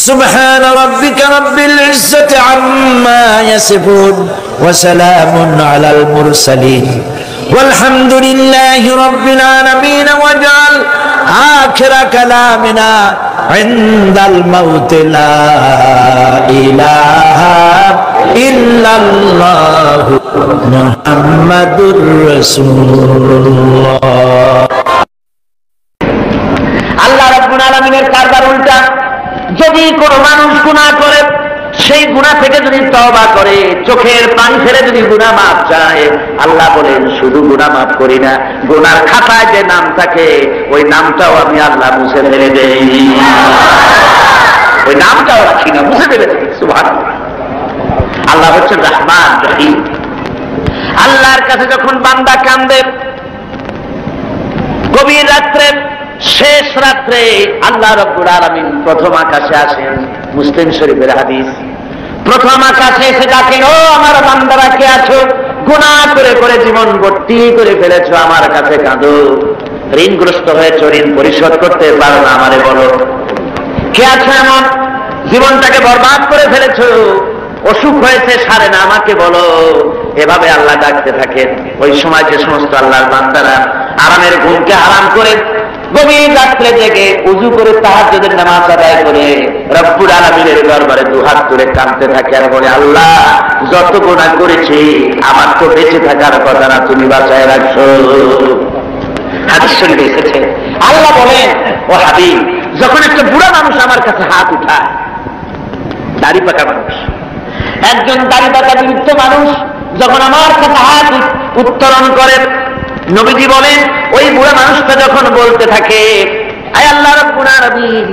সুবহান রাব্বিকা রাব্বিল ইজ্জাতি আম্মা ইয়াসিফুন ওয়া সালামুন আলাল মুরসালিন ওয়ালহামদুলিল্লাহি রাব্বিল আলামিন। ওয়াজআল আখিরা কালামিনা ইনদাল মাউত লা ইলাহা ইল্লাল্লাহ মুহাম্মাদুর রাসূলুল্লাহ। আল্লাহ রাব্বুল আলামিনের কারবার উল্টা। যদি কোনো মানুষ গুনাহ করে, সেই গুনাহ থেকে যদি তওবা করে, চোখের পানি ফেলে যদি গুনাহ মাফ চায়, আল্লাহ বলেন শুধু গুনাহ মাফ করি না, গুনার খাতায় যে নাম থাকে ওই নামটাও আমি আল্লাহ মুছে ফেলে দেই। ওই নামটাও রাখি না, মুছে ফেলে দেই। সুবহানাল্লাহ। আল্লাহ হচ্ছেন রহমান রহিম। আল্লাহর কাছে যখন বান্দা কান্দে, গভীর রাত্রে, শেষ রাত্রে আল্লাহ রাব্বুল আলামিন প্রথম আকাশে আসেন। মুসলিম শরীফের হাদিস। প্রথম আকাশে এসে ডাকেন, ও আমার বান্দারা কে আছো? গুনাহ করে করে জীবন ভর্তি করে ফেলেছো, আমার কাছে কাঁদো। ঋণগ্রস্ত হয়েছো, ঋণ পরিশোধ করতে পারো না, আমারে বলো। কে আছো এমন জীবনটাকে বরবাদ করে ফেলেছো, অসুখ হয়েছে সারে না, আমাকে বলো। এভাবে আল্লাহ ডাকতে থাকেন। ওই সময় যে সমস্ত আল্লাহর বান্দারা আরামের ঘুমকে হারাম করে গভীর রাত্রে জেগে উযু করে তাহাজ্জুদের নামাজ আদায় করে রব্বুল আলামিনের দরবারে দুহাত তুলে কাঁদতে থাকে আর বলে, আল্লাহ যত গুনাহ করেছি আমার তো বেঁচে থাকার কথা না, তুমি বাঁচায় রাখছো। হাদিস শরীফে এসেছে, আল্লাহ বলেন, ও হাবিব, যখন একটা বুড়া মানুষ আমার কাছে হাত উঠায়, দাড়ি পাকা মানুষ, একজন দাড়ি পাকা বৃদ্ধ মানুষ যখন আমার কাছে হাত উত্তোলন করে, নবীজি বলেন ওই বুড়া মানুষটা যখন বলতে থাকে, আয় আল্লাহ রাব্বুল আলামিন,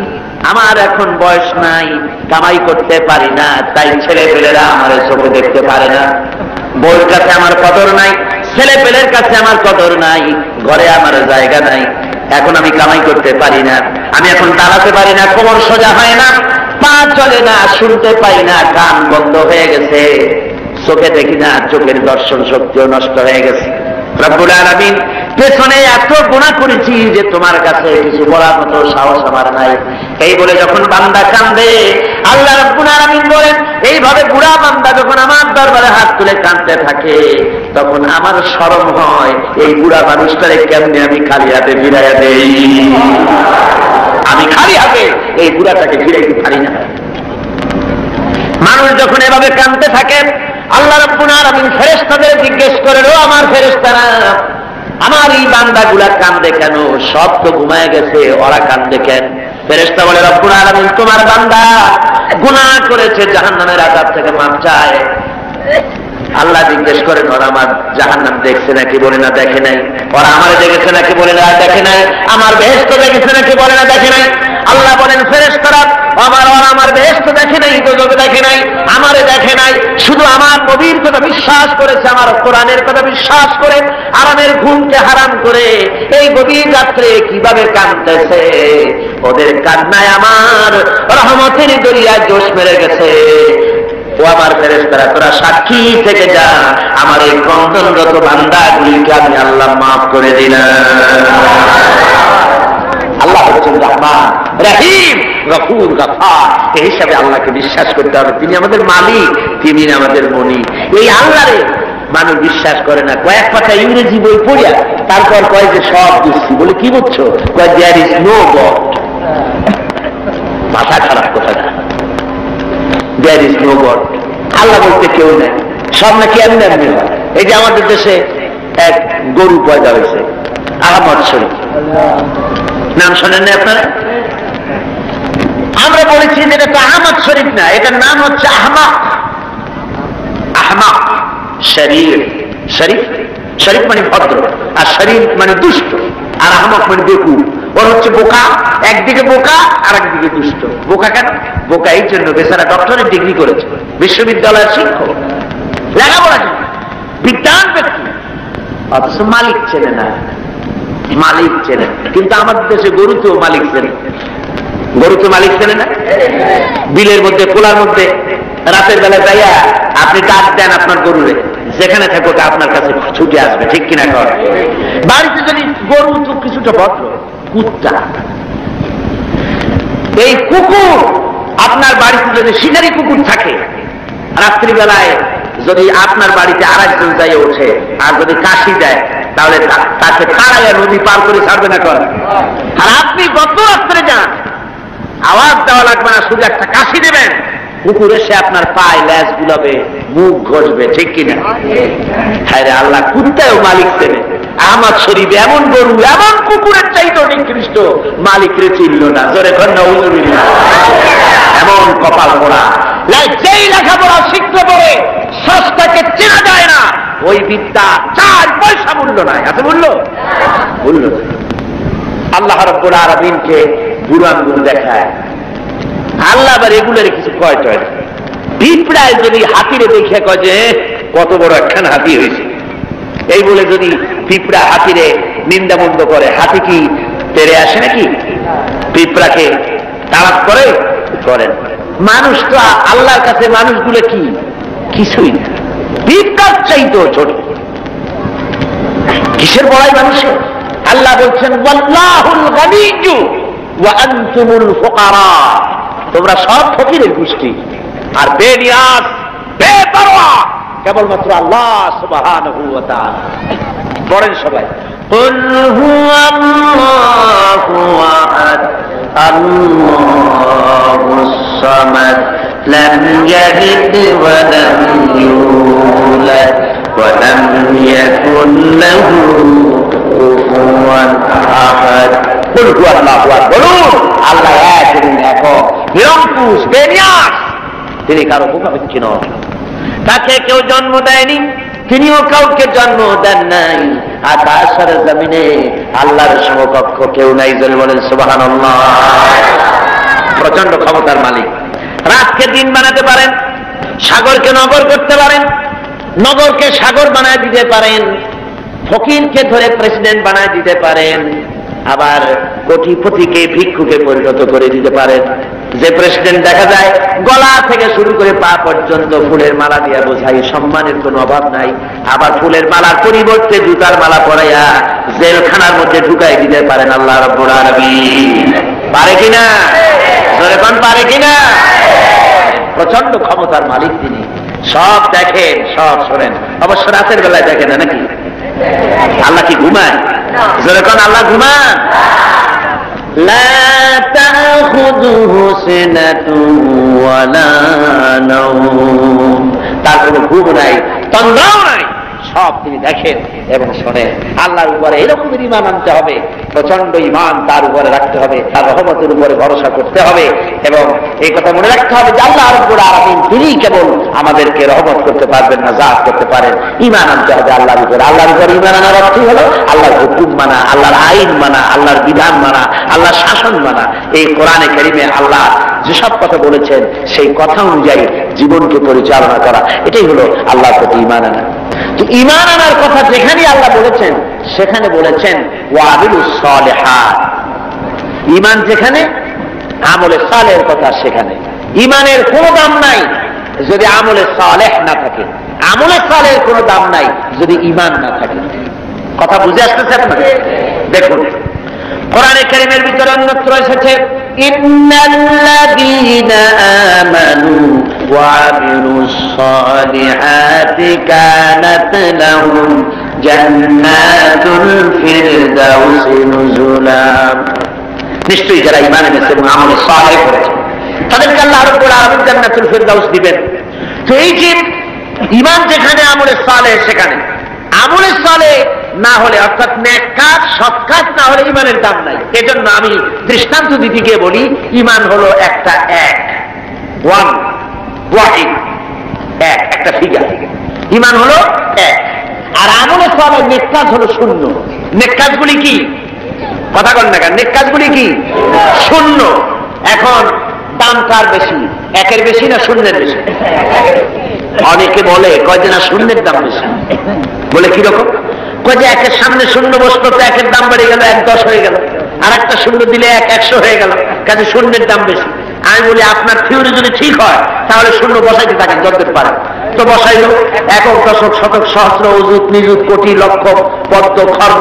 আমার এখন বয়স নাই, কামাই করতে পারি না, তাই ছেলে পেলেরা আমার চোখে দেখতে পারে না, বউর কাছে আমার কদর নাই, ছেলে পেলের কাছে আমার কদর নাই, ঘরে আমার জায়গা নাই, এখন আমি কামাই করতে পারি না, আমি এখন দাঁড়াতে পারি না, কোমর সোজা হয় না, পা চলে না, শুনতে পাই না, কান বন্ধ হয়ে গেছে, চোখে দেখি না, চোখের দর্শন শক্তিও নষ্ট হয়ে গেছে। রব্বুল আলামিন, পেছনে এত গুনাহ করেছি যে তোমার কাছে কিছু বলার মতো সাহস আমার নাই। এই বলে যখন বান্দা কাঁদে, আল্লাহ রব্বুল আলামিন বলেন, এইভাবে বুড়া বান্দা যখন আমার দরবারে হাত তুলে কাঁদতে থাকে, তখন আমার শরম হয়, এই বুড়া মানুষটারে কেমনে আমি খালি হাতে ফিরাইয়া দেই। আমি খালি হাতে এই বুড়াটাকে ফিরাইতে পারি না। মানুষ যখন এভাবে কাঁদতে থাকে, আল্লাহ রাব্বুল আলামিন ফেরেশতাদের জিজ্ঞেস করেন, ও আমার ফেরেশতারা, আমার এই বান্দাগুলা কান্দে কেন? সব তো ঘুমায় গেছে, ওরা কান্দে কেন? ফেরেশতা বলে, রব্বুল আলামিন, তোমার বান্দা গুনাহ করেছে, জাহান্নামের আযাব থেকে মাফ চায়। আল্লাহ জিজ্ঞেস করেন, ওরা আমার জাহান্নাম দেখছে নাকি? বলে না, দেখে নাই। ওরা আমার দেখেছে নাকি? বলে না, দেখে নাই। আমার বেহেশত দেখেছে নাকি? বলে না, দেখে নাই। আল্লাহ বলেন, ফেরেশতারা আমার বেহেশত দেখে নাই, দোজখ দেখে নাই, আমারে দেখে নাই, শুধু আমার নবীর কথা বিশ্বাস করেছে, আমার কোরআনের কথা বিশ্বাস করে আরামের ঘুমকে হারাম করে এই গভীর রাত্রে কিভাবে কাঁদতেছে, ওদের কান্নায় আমার রহমতের দরিয়ায় জোশ মেরে গেছে। ও আমার ফেরেশতারা, তোরা সাক্ষী থেকে যা, আমার এই ক্রন্দনরত বান্দাগুলিকে আমি আল্লাহ মাফ করে দিলাম। আল্লাহ হচ্ছেন রহমান রহিম গফুর গফার। এই হিসাবে আল্লাহকে বিশ্বাস করতে হবে, তিনি আমাদের মালিক, তিনি আমাদের মনি। এই আল্লাহরে মানুষ বিশ্বাস করে না। কয়েক পাতা ইংরেজি বই পড়িয়া তারপর কয় যে সব বুঝছি। বলে কি বুঝছো? কয় দেয়ার ইজ নো গড। মাথা খারাপ কথা না, দেয়ার ইজ নো গড, আল্লাহ বলতে কেউ নেই, সব নাকি এমনি এমনি হয়। এই যে আমাদের দেশে এক গরু পয়দা হয়েছে, আহমদ শরীফ, নাম শোনেন না আপনারা? আমরা বলেছি যে এটা তো আহমদ শরীফ না, এটার নাম হচ্ছে আহমাক। আহমাক শরীফ, শরীফ শরীফ মানে ভদ্র, আর শরীফ মানে দুষ্ট, আর আহমক মানে বেকুব। ওর হচ্ছে বোকা, একদিকে বোকা আর একদিকে দুষ্ট। বোকা কেন? বোকা এই জন্য বেচারা ডক্টরের ডিগ্রি করেছে, বিশ্ববিদ্যালয়ের শিক্ষক, লেখাপড়া বিজ্ঞান ব্যক্তি, অথচ মালিক চেনে না। মালিক চেনে, কিন্তু আমাদের দেশে গরুতেও মালিক চেনে। গরুতে মালিক চেনে না? বিলের মধ্যে, খোলার মধ্যে রাতের বেলা যাইয়া আপনি ডাক দেন আপনার গরুরে, যেখানে থাকুক আপনার কাছে ছুটে আসবে, ঠিক কিনা কর? বাড়িতে যদি গরু তো কিছুটা ভদ্র, কুত্তা, এই কুকুর আপনার বাড়িতে যদি শিকারি কুকুর থাকে, রাত্রিবেলায় যদি আপনার বাড়িতে আর একজন যাই ওঠে আর যদি কাশি দেয়, তাহলে তাকে তাড়াইয়া নদী পার করে ছাড়বে না কর? আর আপনি গত রাত্রে যান, আওয়াজ দেওয়া লাগবে না, শুধু একটা কাশি দেবেন, কুকুর এসে আপনার পায়ে ল্যাজ গুলাবে, মুখ ঘষবে, ঠিক কিনা? হ্যাঁ রে আল্লাহ, কুত্তায়ও মালিক চেনে। আহমদ শরীফ এমন গরু, এমন কুকুরের চাইতে নিকৃষ্ট, মালিকরে চিনল না। জোরে কর না উজুবিল্লাহ। এমন কপাল পোড়া, যেই লেখাপড়া শিখতে পারে সস্তাকে চেনা যায় না, ওই বিদ্যা 4 পয়সা মূল্য নাই। আছে মূল্য? মূল্য। আল্লাহ রাব্বুল আলামিনকে বুড়ো আঙ্গুল দেখায়, আল্লাহ আবার এগুলোর কিছু কয় টয়। পিঁপড়ায় যদি হাতিরে দেখে কয় যে কত বড় একখান হাতি হয়েছে, এই বলে যদি পিঁপড়া হাতিরে নিন্দামন্দ করে, হাতি কি তেরে আসে নাকি? পিঁপড়াকে তাড়াত করে? করেন। মানুষ তো আল্লাহর কাছে মানুষগুলো কি? কিছুই না, পিঁপড়ার চাইতেও ছোট। কিসের বড়াই মানুষের? আল্লাহ বলছেন ওয়াল্লাহুল গানিয়্যু ওয়া আনতুমুল ফুকারা, তোমরা সব ফকিরের গোষ্ঠী আর বেনিয়াজ, বেপরোয়া কেবলমাত্র আল্লাহ সুবহানাহু ওয়া তাআলা। পড়েন সবাই, কুল হুয়াল্লাহু আহাদ আল্লাহুস সামাদ লাম ইয়ালিদ ওয়া লাম ইউলাদ ওয়া লাম ইয়াকুল লাহু কুফুয়ান আহাদ। কুল হুয়াল্লাহু আহাদ, বলুন আল্লাহ এক এবং একক, নিরঙ্কুশ, বেনিয়াজ, তিনি কারো মুখাপেক্ষী নন। তাকে কেউ জন্ম দেয়নি, তিনিও কাউকে জন্ম দেন নাই। আকাশ আর জমিনে আল্লাহর সমকক্ষ কেউ নাই। জোরে বলেন সুবহানাল্লাহ। প্রচন্ড ক্ষমতার মালিক। রাতকে দিন বানাতে পারেন, সাগরকে নগর করতে পারেন, নগরকে সাগর বানায় দিতে পারেন, ফকিরকে ধরে প্রেসিডেন্ট বানায় দিতে পারেন, আবার কোটিপতিকে ভিক্ষুকে পরিণত করে দিতে পারেন। যে প্রেসিডেন্ট দেখা যায় গলা থেকে শুরু করে পা পর্যন্ত ফুলের মালা দিয়া বোঝাই, সম্মানের কোনো অভাব নাই। আবার ফুলের মালার পরিবর্তে জুতার মালা পরাইয়া জেলখানার মধ্যে ঢুকাই দিতে পারেন আল্লাহ রাব্বুল আলামিন। পারে কিনা? জোরে কোন পারে কিনা? প্রচন্ড ক্ষমতার মালিক তিনি। সব দেখেন, সব শোনেন। অবশ্য রাতের বেলায় দেখেন না নাকি? আল্লাহ কি ঘুমায়? জোরে কোন আল্লাহ ঘুমান? লা তাখুযুহু সিনাতুন ওয়ালা নাওম, তার কোনো ঘুম নাই, তন্দ্রাও নাই, সব তিনি দেখেন এবং শোনেন। আল্লাহর উপরে এরকমের ঈমান আনতে হবে, প্রচন্ড ঈমান তার উপরে রাখতে হবে, তার রহমতের উপরে ভরসা করতে হবে এবং এই কথা মনে রাখতে হবে যে আল্লাহ রাব্বুল আলামিন তিনি কেবল আমাদেরকে রহমত করতে পারবেন না, জাত করতে পারেন। ঈমান আনতে হবে আল্লাহর উপরে। আল্লাহর উপরে ঈমান আনার অর্থ হলো আল্লাহর হুকুম মানা, আল্লাহর আইন মানা, আল্লাহর বিধান মানা, আল্লাহর শাসন মানা। এই কোরআনে কারীমে আল্লাহ যেসব কথা বলেছেন সেই কথা অনুযায়ী জীবনকে পরিচালনা করা, এটাই হলো আল্লাহর প্রতি ঈমান আনা। ঈমান আনার কথা যেখানে আল্লাহ বলেছেন সেখানে বলেছেন ওয়াবিলুস সালিহাত। ঈমান যেখানে, আমলে সালেহের কথা সেখানে। ঈমানের কোনো দাম নাই যদি আমলে সালেহ না থাকে, আমলে সালেহের কোনো দাম নাই যদি ঈমান না থাকে। কথা বুঝে আসতেছে আপনাদের? দেখুন কোরআনে কারীমের ভিতরে অন্যত্র এসেছে ইন্নাল্লাযীনা আমানু ওয়া আমিলুস الصالحات كانت لهم جنات الفردوس نزلا নিশ্চয়ই যারা ঈমান এনেছে এবং আমল সালেহ করেছে তাদেরকে আল্লাহ রাব্বুল আলামিন জান্নাতুল ফিরদাউস দিবেন। তো এই যে ঈমান যেখানে আমলে সালেহ সেখানে আমলে সালেহ না হলে অর্থাৎ নেক কাজ সৎ কাজ না হলে ঈমানের দাম নাই। এজন্য আমি দৃষ্টান্ত দিতে গিয়ে বলি ঈমান হলো একটা এক ওয়াহিদ একটা ফিগার। ঈমান হলো এক আর আমলে সালেহ নেক কাজ হলো শূন্য। নেক কাজগুলি কি কথা বলেন না কেন? নেক কাজগুলি কি শূন্য। এখন দাম কার বেশি, একের বেশি না শূন্যের বেশি? অনেকে বলে কয় যে না শূন্যের দাম বেশি। বলে কিরকম? কয় যে একের সামনে শূন্য বসতো তো একের দাম বেড়ে গেল 1-10 হয়ে গেল, আর একটা শূন্য দিলে 100 হয়ে গেল, কাজে শূন্যের দাম বেশি। আমি বলি আপনার থিওরি যদি ঠিক হয় তাহলে শূন্য বসাইতে থাকেন যতদূর পারেন। তো বসাইল একক দশক শতক সহস্র অযুত নিযুত কোটি লক্ষ পদ্ম খর্ব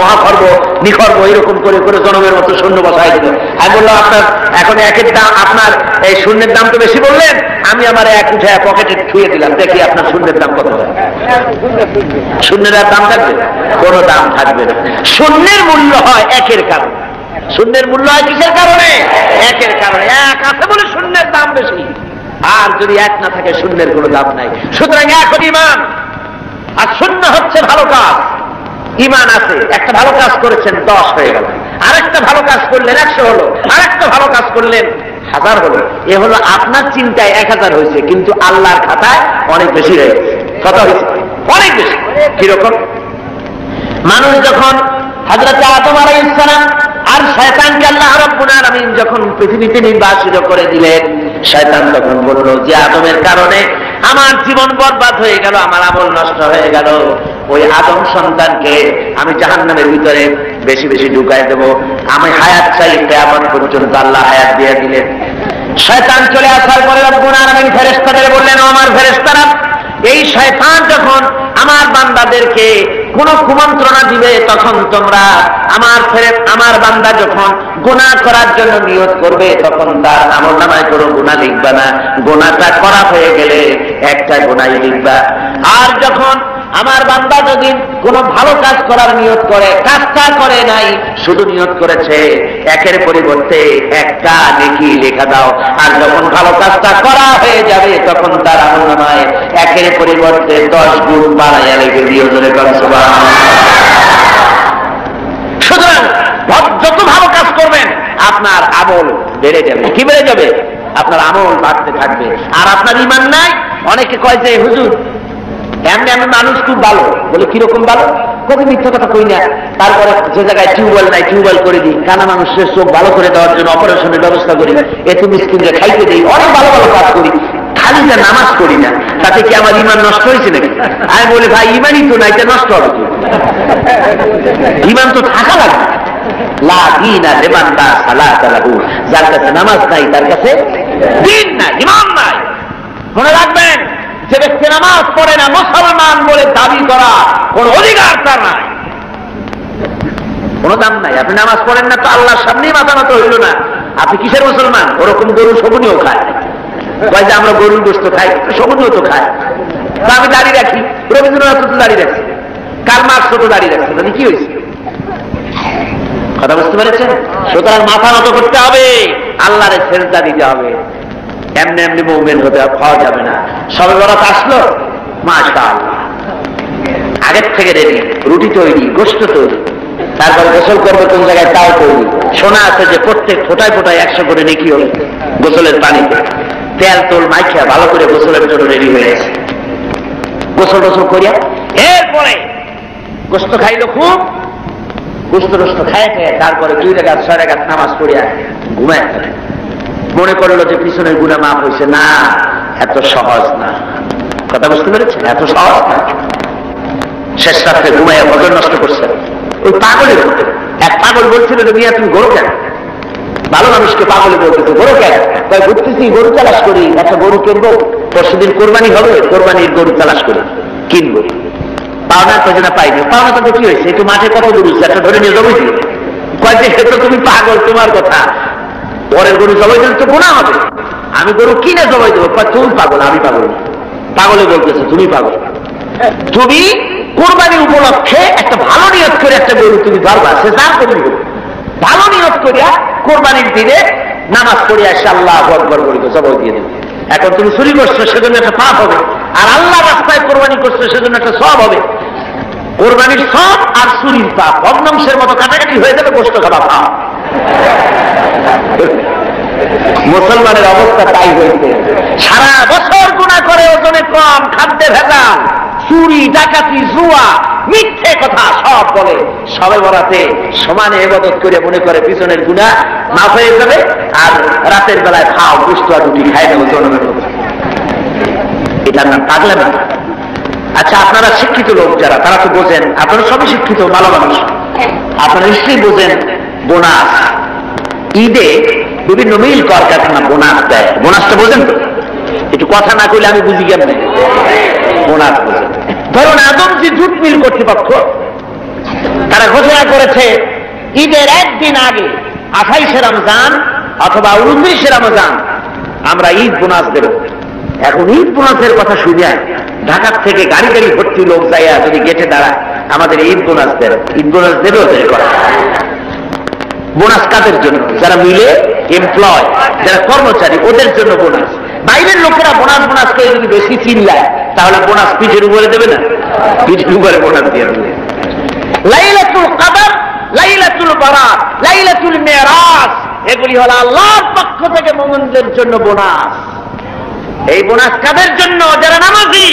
মহাখর্ব নিখর্ব এরকম করে করে জনমের মতো শূন্য বসাই দিল। আমি বললাম আপনার এখন একের দাম, আপনার এই শূন্যের দাম তো বেশি বললেন, আমি আমার এক উঠে পকেটে ছুঁয়ে দিলাম, দেখি আপনার শূন্যের দাম কত হয়। শূন্যের আর দাম থাকবে? কোনো দাম থাকবে না। শূন্যের মূল্য হয় একের কারণে। শূন্যের মূল্য হয় কিসের কারণে? একের কারণে। এক আছে বলে শূন্যের দাম বেশি, আর যদি এক না থাকে শূন্যের কোনো দাম নাই। সুতরাং এখন ঈমান আর শূন্য হচ্ছে ভালো কাজ। ঈমান আছে, একটা ভালো কাজ করেছেন 10 হয়ে গেল, আরেকটা ভালো কাজ করলেন 100 হলো, আরেকটা ভালো কাজ করলেন 1000 হলো। এ হলো আপনার চিন্তায় 1000 হয়েছে, কিন্তু আল্লাহর খাতায় অনেক বেশি হয়ে গেছে। কত হয়েছে? অনেক বেশি। কিরকম? মানুষ যখন হযরত আদম আলাইহিস সালাম আর শয়তানকে আল্লাহ রাব্বুল আলামিন যখন পৃথিবীতে নির্বাসিত করে দিলেন, শয়তান তখন বলল যে আদমের কারণে আমার জীবন বরবাদ হয়ে গেল, আমার আমল নষ্ট হয়ে গেল, ওই আদম সন্তানকে আমি জাহান্নামের ভিতরে বেশি বেশি ঢুকায় দেব, আমি হায়াত চাই কিয়ামত পর্যন্ত। আল্লাহ হায়াত দিয়ে দিলেন। শয়তান চলে আসার পরে রব্বুল আলামিন ফেরেশতাদের বললেন, ও আমার ফেরেশতারা, এই শয়তান যখন আমার বান্দাদেরকে কোন কুমন্ত্রণা দিবে তখন তোমরা আমার বান্দা যখন গুনাহ করার জন্য নিয়ত করবে তখন তার আমলনামায় কোনো গুনাহ লিখবা না, গুনাহটা করা হয়ে গেলে একটা গুনাহ লিখবা। আর যখন আমার বান্দা যদি কোনো ভালো কাজ করার নিয়ত করে, কাজটা করে নাই, শুধু নিয়ত করেছে, একের পরিবর্তে একটা নেকি লেখা দাও। আর যখন ভালো কাজটা করা হয়ে যাবে তখন তার আমলনামায় একের পরিবর্তে 10 গুণ বাড়াইয়া লিখে দিও। জোরে বলো সুবহানাল্লাহ। সুতরাং যত ভালো কাজ করবেন আপনার আমল বেড়ে যাবে। কি বেড়ে যাবে? আপনার আমল বাড়তে থাকবে। আর আপনার ঈমান নাই। অনেকে কয় যে হুজুর এমনি আমি মানুষ খুব ভালো। বলে কিরকম ভালো? কত মিথ্যা কথা কই না। তারপরে যে জায়গায় টিউবওয়েল নাই টিউবওয়েল করে দিই, কানা মানুষের চোখ ভালো করে দেওয়ার জন্য অপারেশনের ব্যবস্থা করি, এতে মিসকিনরে খাইতে দিই, অনেক ভালো ভালো কাজ করি, খালি যা নামাজ পড়ি না। তাতে কি আমার ঈমান নষ্ট হয়েছে নাকি? আমি বলি ভাই ঈমানই তো নাই, এটা নষ্ট হবে কি? ঈমান তো থাকা লাগবে। লা দীনা লিমান লা সালাতা লাহু, যার কাছে নামাজ নাই তার কাছে দ্বীন নাই, ঈমান নাই। মনে রাখবেন, যে ব্যক্তি নামাজ পড়ে না মুসলমান বলে দাবি করা কোন অধিকার তার নাই, কোন দাম নাই। আপনি নামাজ পড়েন না তো আল্লাহর সামনেই মাথা নত হইল না, আপনি কিসের মুসলমান? ওরকম গরু শগুনিও খায়। কয় যে আমরা গরুর গোশত খাই, শগুনিও তো খায়। তো আমি দাঁড়িয়ে রাখি, রবীন্দ্রনাথ তো দাঁড়িয়ে রাখছি, কার্ল মার্কস তো দাঁড়িয়ে রাখছে, তাহলে কি হয়েছে? কথা বুঝতে পেরেছেন? সুতরাং মাথা নত করতে হবে, আল্লাহরে সেজদা দিতে হবে। এমনি এমনি মুমিন হতে খাওয়া যাবে না। সবে বরাত আসলো, মাশাআল্লাহ, আগের থেকে রেডি, রুটি তৈরি, গোশত তৈরি, তারপর গোসল করবে কোন জায়গায় তাও তৈরি। শোনা আছে যে প্রত্যেক ফোটায় ফোটায় 100 করে নেকি হবে গোসলের পানিতে। তেল তোল মাইখিয়া ভালো করে গোসলের জন্য রেডি হয়ে গেছে। গোসল টোসল করিয়া এরপরে গোস্ত খাইলো খুব, গোস্ত টোস্ত খায় খেয়ে তারপরে 2 রাকাত 6 রাকাত নামাজ পড়িয়া ঘুমায় ফেলে। মনে করলো যে পিছনের গুনাহ মাফ হয়েছে। না, এত সহজ না। কথা বুঝতে পেরেছেন? এত সহজ না। শেষ রাত্রে ঘুমাইয়া ফজর নষ্ট করছে ওই পাগলের মধ্যে। এক পাগল বলছিল যে মিয়া তুমি গরু কেন? ভালো মানুষকে পাগলে বলতেছে গরু কেন? তাই ঘুরতেছি, গরু তালাশ করি, একটা গরু কিনবো, পরশুদিন কোরবানি হবে, কোরবানির গরু তালাশ করি, কিনবো। পাওনা না পাইনি। পাওনা তো কি হয়েছে? একটু মাঠে কত গরু একটা ধরে নিয়ে জমি দিল। কয়েকদিন তো তুমি পাগল, তোমার কথা, পরের গরু জবাই দিলে তো গুনাহ হবে। আমি গরু কিনে জবাই দেবো। তুমি পাগল, আমি পাগল। পাগলে বলতেছে তুমি পাগল। তুমি কোরবানি উপলক্ষে একটা ভালো নিয়ত করে একটা গরু তুমি ধরবা, সে যা করবি ভালো নিয়ত করিয়া কোরবানির দিনে নামাজ পড়িয়া এসে আল্লাহ আকবার বলিত জবাই দিয়ে দেবে। এখন তুমি চুরি করছো সেজন্য একটা পাপ হবে, আর আল্লাহ রাস্তায় কোরবানি করছো সেজন্য একটা সব হবে। কোরবানির সব আর চুরির পাপ ভগ্নাংশের মতো কাটাকাটি হয়ে যাবে, গোষ্ঠ খাওয়া পাপ। মুসলমানের অবস্থা তাই হয়েছে, সারা বছর গুনাহ করে ওজনে কম, খাদ্যে ভেজাল, চুরি ডাকাতি জুয়া মিথ্যে কথা সব বলে, সবে বরাতে সমানে ইবাদত করে মনে করে পিছনের গুনাহ মাফ হয়ে যাবে, আর রাতের বেলায় খাও গুস্ত আর রুটি খাই দেবো জনমের মতো। এটার নাম পাগলা না। আচ্ছা, আপনারা শিক্ষিত লোক যারা, তারা তো বোঝেন, আপনারা সবই শিক্ষিত ভালো মানুষ, আপনারা নিশ্চয়ই বোঝেন বোনাস। ঈদে বিভিন্ন মিল কলকারখানা বোনাস দেয়, বোনাসটা বোঝেন তো? একটু কথা না কইলে আমি বুঝি কেমন বোনাস বোঝেন। ধরুন আদমজি জুট মিল কর্তৃপক্ষ তারা ঘোষণা করেছে ঈদের একদিন আগে 28শে রমজান অথবা 29শে রমজান আমরা ঈদ বোনাস দেব। এখন ঈদ বোনাসের কথা শুনে ঢাকার থেকে গাড়ি গাড়ি ভর্তি লোক যাইয়া যদি গেটে দাঁড়ায় আমাদের ঈদ বোনাস দেবে, ঈদ বোনাস দেবে ওদের কথা। বোনাস কাদের জন্য? যারা মিলে এমপ্লয়, যারা কর্মচারী, ওদের জন্য বোনাস। বাইরের লোকেরা বোনাস বোনাস করে যদি বেশি চিল্লায় তাহলে বোনাস পিঠের উপরে দেবে না, পিঠের উপরে বোনাস দিয়ে দেবে। লাইলাতুল কদর, লাইলাতুল বারাত, লাইলাতুল মেরাজ, এগুলি হলো আল্লাহর পক্ষ থেকে মুমিনদের জন্য বোনাস। এই বোনাস কাদের জন্য? যারা নামাজি,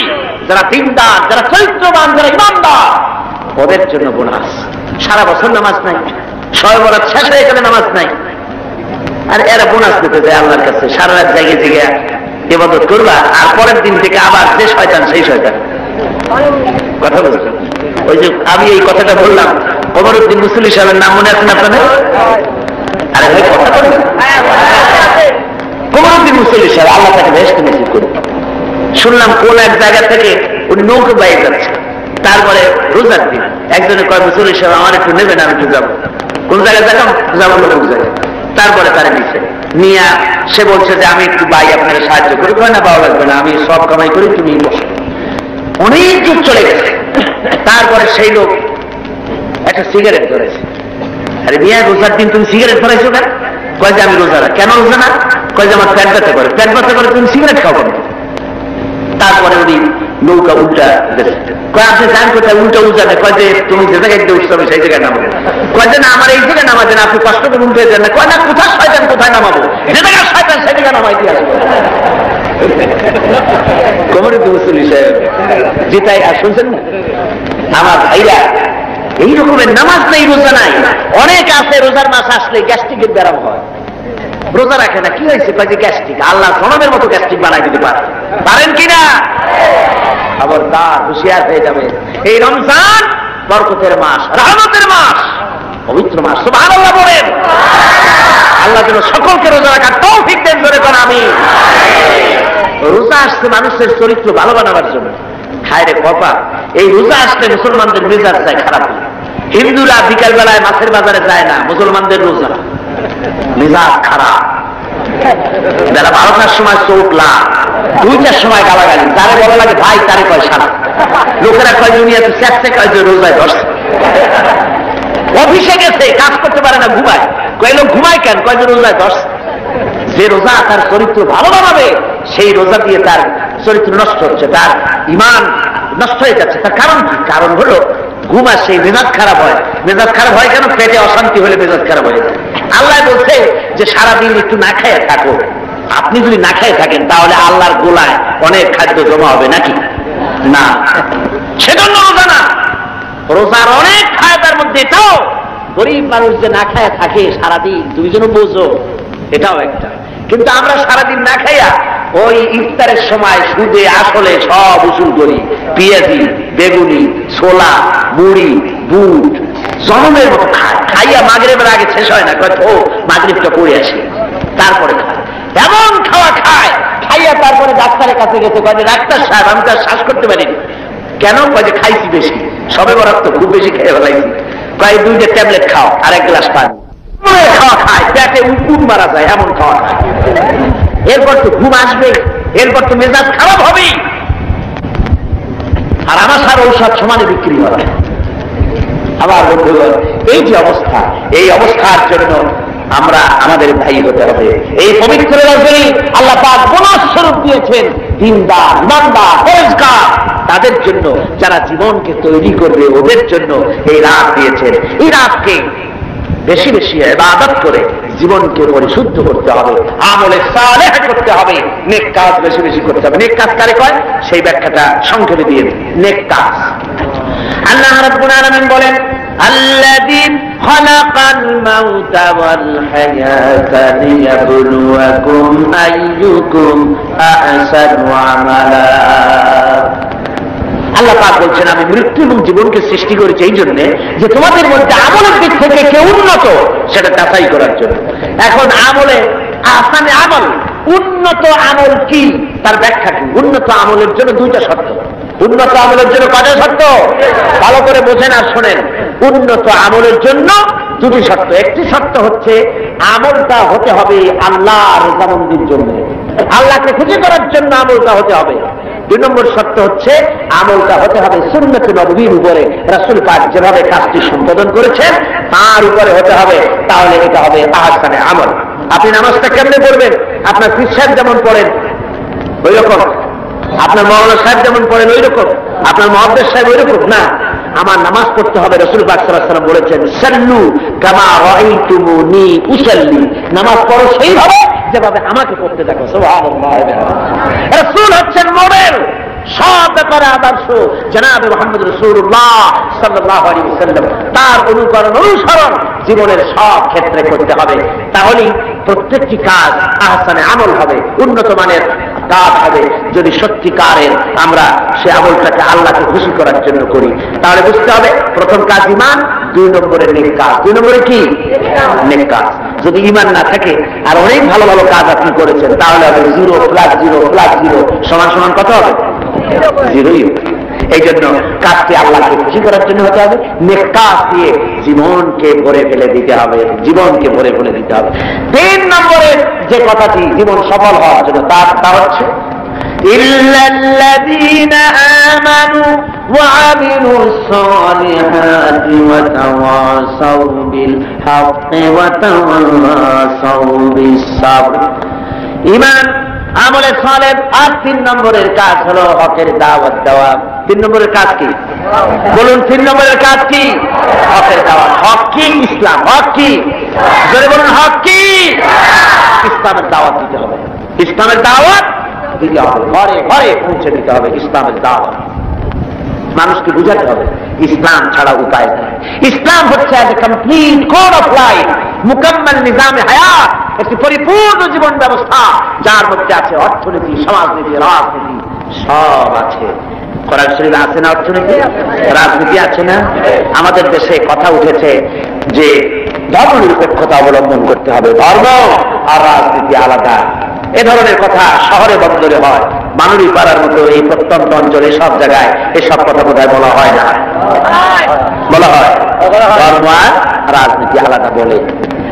যারা দিনদার, যারা চরিত্রবান, যারা ইমানদার, ওদের জন্য বোনাস। সারা বছর নামাজ নাই, শবে বরাত শেষ হয়ে গেলে নামাজ নাই, আর এরা বোনাস দিতে যায় আল্লাহর কাছে। সারা রাত জায়গায় জায়গায় ইবাদত করবা, আর পরের দিন থেকে আবার যে শয়তান সেই শয়তান। কথা বলছেন? ওই যে আমি এই কথাটা বললাম, কমরউদ্দিন মুসল্লি সাহেবের নাম মনে আছে না আপনাদের? আরে ভাই কথা বলবেন, কমরউদ্দিন মুসল্লি সাহেব আল্লাহ তাকে বেহেশতে নসিব করুন। শুনলাম কোন এক জায়গা থেকে উনি নৌকা বাইরে যাচ্ছে, তারপরে রোজার দিন একজনে কয় মুসল্লি সাহেব আমার একটু নেবেন, আমি একটু যাবো। কোন জায়গায় যাবো কোন জায়গায়। তারপরে তারা নিচ্ছে নিয়ে সে বলছে যে আমি একটু ভাই আপনাকে সাহায্য করি। কয় না, পাওয়া লাগবে না, আমি সব কামাই করি, তুমি বসো। অনেক দূর চলে গেছে। তারপরে সেই লোক একটা সিগারেট ধরেছে। আরে মিয়া, রোজার দিন তুমি সিগারেট ধরাইছো কেন? কয় যে আমি রোজা না। কেন রোজা না? কয় যে আমার প্যাট ব্যথা করে। প্যাট ব্যথা করে তুমি সিগারেট খাও কেন? তারপরে উনি নৌকা উল্টা কয় আপনি জান কোথায় উল্টা উল্টাতে? কয় যে তুমি যে জায়গায় উঠতে হবে সেই জায়গায় নামাবো। কয় যে না, আমার এই জায়গায় নামাবেন, আপনি কষ্ট করে উল্টে যান না। কয় না, কোথায় শয়তান কোথায় নামাবো, যে জায়গায় শয়তান সেই জায়গায় নামাই দিয়ে আসবো। কমরউদ্দিন মুসল্লি সাহেব যেটাই আর শুনছেন না আমার ভাইরা, এই রকমের নামাজ নেই, রোজা নাই। অনেক আছে রোজার মাস আসলে গ্যাস্ট্রিকের ব্যারাম হয়, রোজা রাখে না। কি হয়েছে? কয় যে গ্যাস্ট্রিক। আল্লাহ জনমের মতো গ্যাস্ট্রিক বানাই দিতে পারেন কিনা? আবার তার হুঁশিয়ার হয়ে যাবে। এই রমজান বরকতের মাস, রহমতের মাস, পবিত্র মাস। সুবহানাল্লাহ বলেন। আল্লাহ যেন সকলকে রোজা রাখার তৌফিক দেন, জোরে কোন আমিন। রোজা আসছে মানুষের চরিত্র ভালো বানাবার জন্য। হায় রে বাবা, এই রোজা আসলে মুসলমানদের মেজাজ যায় খারাপ। হিন্দুরা বিকাল বেলায় মাছের বাজারে যায় না, মুসলমানদের রোজা মেজাজ খারাপ। বেলা 12টার সময় চোখ লাল, 2টার সময় গালাগালি, যারে বলা লাগে ভাই তারে কয় সারা। লোকেরা কয় দুনিয়াতে চেষ্টা কয় যে রোজায় ধরছে। অফিসে গেছে, কাজ করতে পারে না, ঘুমায়। কয় লোক ঘুমায় কেন? কয় যে রোজায় ধরছে। যে রোজা তার চরিত্র ভালো বানাবে, সেই রোজা দিয়ে তার চরিত্র নষ্ট হচ্ছে, তার ঈমান নষ্ট হয়ে যাচ্ছে। তার কারণ কি? কারণ হলো ঘুম আসে, মেজাজ খারাপ হয়। মেজাজ খারাপ হয় কেন? পেটে অশান্তি হলে মেজাজ খারাপ হয়ে যায়। আল্লাহ বলছে যে সারাদিন একটু না খেয়ে থাকো। আপনি যদি না খেয়ে থাকেন তাহলে আল্লাহর গোলায় অনেক খাদ্য জমা হবে নাকি? না, সেজন্য রোজা না। রোজার অনেক ফায়দার মধ্যে এটাও, গরিব মানুষ যে না খায় থাকে সারাদিন, তুমি যেন বোঝো, এটাও একটা। কিন্তু আমরা সারাদিন না খাইয়া ওই ইফতারের সময় সুদে আসলে সব উসুল করি। পেঁয়াজি, বেগুনি, ছোলা, মুড়ি, বুট জনমের মতো খায়। খাইয়া মাগরিবের আগে শেষ হয় না, কয় ও মাগরিবটা পড়ে আসে, তারপরে খায়। এমন খাওয়া খায়, খাইয়া তারপরে ডাক্তারের কাছে গেছে, কয় যে ডাক্তার সাহেব আমি তো আর শ্বাস করতে পারিনি। কেন? কয় যে খাইছি বেশি, সবে বরাত তো খুব বেশি খেয়ে ফেলাইছি। কয় 2টা ট্যাবলেট খাও আর 1 গ্লাস পানি। খাওয়া খায়, পেটে উকুন মারা যায়, এমন খাওয়া খায়। এরপর তো ঘুম আসবে, এরপর তো মেজাজ খারাপ হবে। আর আমাশার ঔষধ সমানে বিক্রি হয়। আমার বন্ধুগণ, এই যে অবস্থা, এই অবস্থার জন্য আমরা আমাদের ভাই হতে হবে। এই পবিত্র রজনী আল্লাহ পাক বোনাস স্বরূপ দিয়েছেন দিনদার, ইমানদার, পরেজগার তাদের জন্য, যারা জীবনকে তৈরি করবে ওদের জন্য এই রাত দিয়েছেন। এই রাতকে বেশি বেশি ইবাদত করে জীবনকে পরিশুদ্ধ করতে হবে, আমলে সালেহ করতে হবে, নেক কাজ বেশি বেশি করতে হবে। নেক কাজ কারে কয় সেই ব্যাখ্যাটা সংক্ষেপে দিয়ে দিই। নেক কাজ আল্লাহ রাব্বুল আলামিন বলেন, الذي خلق الموت والحياة ليبلوكم أيكم أحسن عملا। আল্লাহ পাক বলছেন, আমি মৃত্যু এবং জীবনকে সৃষ্টি করেছি এই জন্য যে তোমাদের মধ্যে আমলের দিক থেকে কে উন্নত সেটা যাচাই করার জন্য। এখন আমলে আহসানে আমল, উন্নত আমল কি তার ব্যাখ্যা কি? উন্নত আমলের জন্য দুইটা শর্ত। উন্নত আমলের জন্য কয়টা শর্ত? ভালো করে বোঝেন আর শোনেন। উন্নত আমলের জন্য দুটি শর্ত। একটি শর্ত হচ্ছে আমলটা হতে হবে আল্লাহর রজামন্দির জন্য, আল্লাহকে খুশি করার জন্য আমলটা হতে হবে। দুই নম্বর শর্ত হচ্ছে আমলটা হতে হবে সুন্নতে নববীর উপরে, রাসূল পাক যেভাবে কাজটি সম্পাদন করেছেন তার উপরে হতে হবে, তাহলে এটা হবে আহসানে আমল। আপনি নামাজটা কেমনে পড়বেন? আপনার পীর সাহেব যেমন পড়েন ওই রকম, আপনার মাওলানা সাহেব যেমন পড়েন ওই রকম, আপনার মুহাদ্দিস সাহেব ওই রকম না। আমার নামাজ পড়তে হবে, রাসূল পাক সাল্লাল্লাহু আলাইহি ওয়াসাল্লাম বলেছেন, সাল্লু কামা রাআইতুমুনি উসাল্লি, নামাজ পড়ো সেইভাবে যেভাবে আমাকে পড়তে দেখো। সুবহানাল্লাহ। রাসূল হচ্ছেন মডেল, সব ব্যাপারে আদর্শ। জনাবে মুহাম্মদ রাসূলুল্লাহ সাল্লাল্লাহু আলাইহি ওয়াসাল্লাম তার অনুকরণ অনুসরণ জীবনের সব ক্ষেত্রে করতে হবে, তাহলেই প্রত্যেকটি কাজ আহসানে আমল হবে, উন্নত মানের কাজ হবে। যদি সত্যিকারের আমরা সে আমলটাকে আল্লাহকে খুশি করার জন্য করি, তাহলে বুঝতে হবে প্রথম কাজ ঈমান, দুই নম্বরে নেক কাজ। দুই নম্বরে কি? নেক কাজ। যদি ঈমান না থাকে আর অনেক ভালো ভালো কাজ আপনি করেছেন, তাহলে হবে 0 + 0 + 0 সমান সমান কত হবে? 0ই। এই জন্য কাজটি আল্লাহকে খুশি করার জন্য হতে হবে, নেক কাজ দিয়ে জীবনকে ভরে ফেলে দিতে হবে, জীবনকে ভরে ফেলে দিতে হবে। 3 নম্বরের যে কথাটি জীবন সফল হওয়ার জন্য তা হচ্ছে ইল্লাল্লাযীনা আমানু ওয়া আমিলুস সালিহাতি ওয়া তাওয়াসাউ বিল হাক্কি ওয়া তাওয়াসাউ বিস সাবর। ঈমান, আমলে সালেহ, আর 3 নম্বরের কাজ হলো হকের দাওয়াত দেওয়া। 3 নম্বরের কাজ কি বলুন? 3 নম্বরের কাজ কি? হকের দাওয়াত। হক কি? ইসলাম। হক কি? জোরে বলুন, হক কি? ইসলামের দাওয়াত দিতে হবে। ইসলামের দাওয়াত দিতে হবে, ঘরে ঘরে পৌঁছে দিতে হবে ইসলামের দাওয়াত। মানুষকে বুঝাতে হবে ইসলাম ছাড়া উপায় নেই। ইসলাম হচ্ছে একটা কমপ্লিট কোড অফ লাইফ, মুকাম্মাল নিজামে হায়াত, একটি পরিপূর্ণ জীবন ব্যবস্থা যার মধ্যে আছে অর্থনীতি, সমাজনীতি, রাজনীতি, সব আছে। কোরআন শরীফে আছে না অর্থনীতি? রাজনীতি আছে না? আমাদের দেশে কথা উঠেছে যে ধর্ম নিরপেক্ষতা অবলম্বন করতে হবে, ধর্ম আর রাজনীতি আলাদা। এ ধরনের কথা শহরে বন্দরে হয়, মানুরি পাড়ার মতো এই প্রত্যন্ত অঞ্চলে সব জায়গায় এসব কথা বোধহয় বলা হয় না, বলা হয় ধর্ম আর রাজনীতি আলাদা বলে।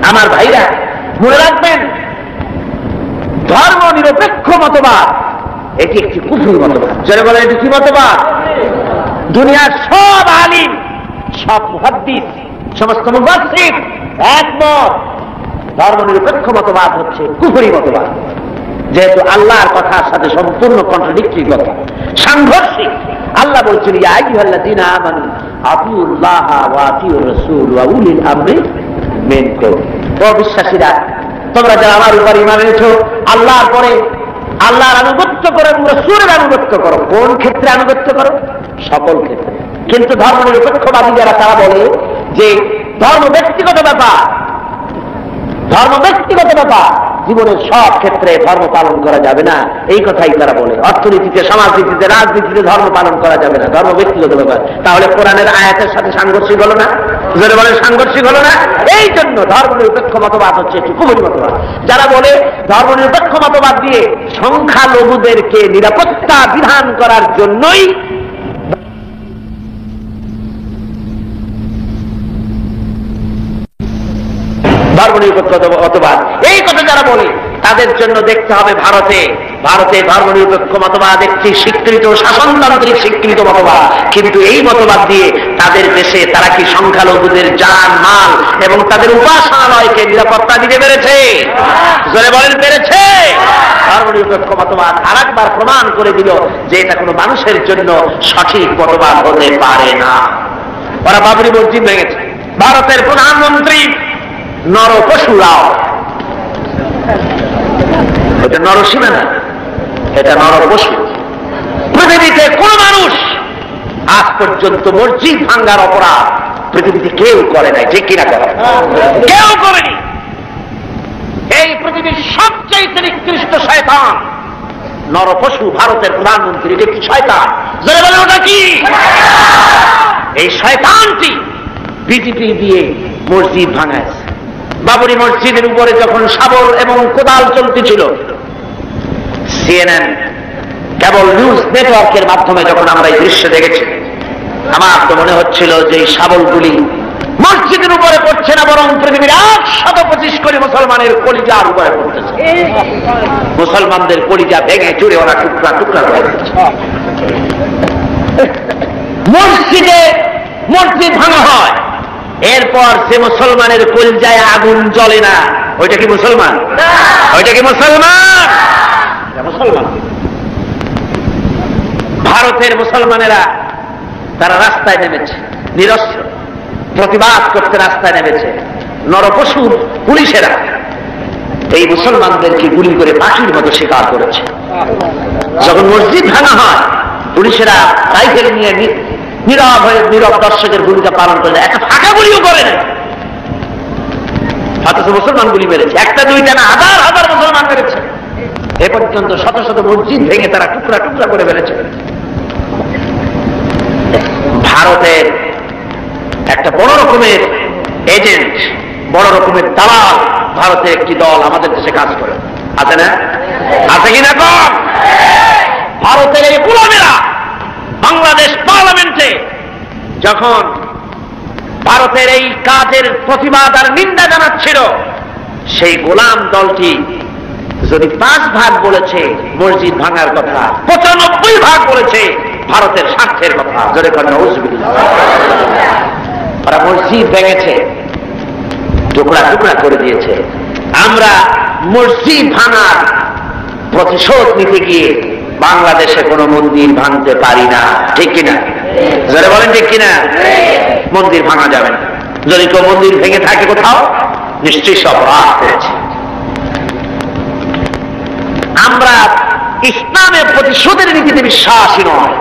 আমার ভাইরা মনে রাখবেন, ধর্ম নিরপেক্ষ মতবাদ এটি একটি কুফরি মতবাদ। যারা বলে এটি কি মতবাদ? দুনিয়ার সব আলিম, সব মুহাদ্দিস, সমস্ত মুফাসসির একমত, ধর্ম নিরপেক্ষ মতবাদ হচ্ছে কুফরি মতবাদ। যেহেতু আল্লাহর কথার সাথে সম্পূর্ণ কন্ট্রাডিক্টরি কথা, সাংঘর্ষিক। আল্লাহ বলছেন, ইয়া আইয়ুহাল্লাযীনা আমানু আতিউল্লাহা ওয়া আতিউর রাসূল ওয়া উলিল আমরি মিনকুম। ও বিশ্বাসীরা, তোমরা যারা আমার উপর ঈমান এনেছো, আল্লাহর পরে আল্লাহর আনুগত্য করো এবং রাসূলের আনুগত্য করো। কোন ক্ষেত্রে আনুগত্য করো? সকল ক্ষেত্রে। কিন্তু ধর্ম নিরপেক্ষবাদী যারা, তারা বলে যে ধর্ম ব্যক্তিগত ব্যাপার, ধর্ম ব্যক্তিগত ব্যাপার, জীবনের সব ক্ষেত্রে ধর্ম পালন করা যাবে না, এই কথাই তারা বলে। অর্থনীতিতে, সমাজনীতিতে, রাজনীতিতে ধর্ম পালন করা যাবে না, ধর্ম ব্যক্তিগত ব্যাপার। তাহলে কোরআনের আয়াতের সাথে সাংঘর্ষিক হলো না? যারা বলে সাংঘর্ষিক হলো না? এই জন্য ধর্ম নিরপেক্ষ মতবাদ হচ্ছে একটি কুফরি মতবাদ। যারা বলে ধর্ম নিরপেক্ষ মতবাদ দিয়ে সংখ্যালঘুদেরকে নিরাপত্তা বিধান করার জন্যই ধর্ম নিরপেক্ষ মতবাদ, এই কথা যারা বলে তাদের জন্য দেখতে হবে ভারতে ভারতে ধর্মনিরপেক্ষ মতবাদ একটি স্বীকৃত শাসনতান্ত্রিক স্বীকৃত মতবাদ, কিন্তু এই মতবাদ দিয়ে তাদের দেশে তারা কি সংখ্যালঘুদের জান মাল এবং তাদের উপাসনালয়কে নিরাপত্তা দিতে পেরেছে? জোরে বলেন, পেরেছে? ধর্মনিরপেক্ষ মতবাদ আরেকবার প্রমাণ করে দিল যে এটা কোনো মানুষের জন্য সঠিক মতবাদ হতে পারে না। ওরা বাবরি মসজিদ ভেঙেছে। ভারতের প্রধানমন্ত্রী নরপশু রাও, এটা নরসীমা না, এটা নরপশু। পৃথিবীতে কোন মানুষ আজ পর্যন্ত মসজিদ ভাঙ্গার অপরাধ পৃথিবীতে কেউ করে নাই, ঠিক কিনা? করে কেউ করেনি। এই পৃথিবীর সবচেয়ে নিকৃষ্ট শয়তান নরপশু ভারতের প্রধানমন্ত্রী। এটা কি শয়তান? যারা বলে ওটা কি? এই শয়তানটি বিজেপি দিয়ে মসজিদ ভাঙাইছে। বাবরি মসজিদের উপরে যখন শাবল এবং কোদাল চলতেছিল, সিএনএন কেবল নিউজ নেটওয়ার্কের মাধ্যমে যখন আমরা এই দৃশ্য দেখেছি, আমার তো মনে হচ্ছিল যে এই শাবলগুলি মসজিদের উপরে পড়ছে না, বরং পৃথিবীর 125 কোটি মুসলমানের কলিজার উপরে পড়তেছে। মুসলমানদের কলিজা ভেঙে চুরে ওরা টুকরা টুকরা করে দিচ্ছে। মসজিদ ভাঙা হয়, এরপর সে মুসলমানের কলিজায় আগুন জ্বলে না, ওইটা কি মুসলমান? ওইটা কি মুসলমান? মুসলমান। ভারতের মুসলমানেরা তারা রাস্তায় নেমেছে, নিরস্ত্র প্রতিবাদ করতে রাস্তায় নেমেছে। নরপশুর পুলিশেরা এই মুসলমানদেরকে গুলি করে পাখির মতো শিকার করেছে। যখন মসজিদ ভাঙা হয়, পুলিশেরা রাইফেল নিয়ে নীরব হয়ে নীরব দর্শকের ভূমিকা পালন করে, একটা ফাঁকা গুলিও করে না। অথচ মুসলমান গুলি মেরেছে, একটা দুইটা না, হাজার হাজার মুসলমান মেরেছে। এ পর্যন্ত শত শত মসজিদ ভেঙে তারা টুকরা টুকরা করে মেরেছে। ভারতের একটা বড় রকমের এজেন্ট, বড় রকমের দালাল ভারতের একটি দল আমাদের দেশে কাজ করে, আছে না? আছে কিনা? কম। ভারতের এই গোলামেরা বাংলাদেশ পার্লামেন্টে যখন ভারতের এই কাজের প্রতিবাদ আর নিন্দা জানাচ্ছিল, সেই গোলাম দলটি যদি 5 ভাগ বলেছে মসজিদ ভাঙার কথা, 95 ভাগ বলেছে ভারতের স্বার্থের কথা। যদি কোনো অসুবিধা, ওরা মসজিদ ভেঙেছে, টুকরা টুকরা করে দিয়েছে। আমরা মসজিদ ভাঙার প্রতিশোধ নিতে গিয়ে বাংলাদেশে কোনো মন্দির ভাঙতে পারি না, ঠিক কিনা? যারা বলেন ঠিক কিনা? মন্দির ভাঙা যাবে না। যদি কেউ মন্দির ভেঙে থাকে কোথাও, নিশ্চয়ই সব অপরাধ করেছে। আমরা ইসলামের প্রতিশোধের নীতিতে বিশ্বাসী নয়।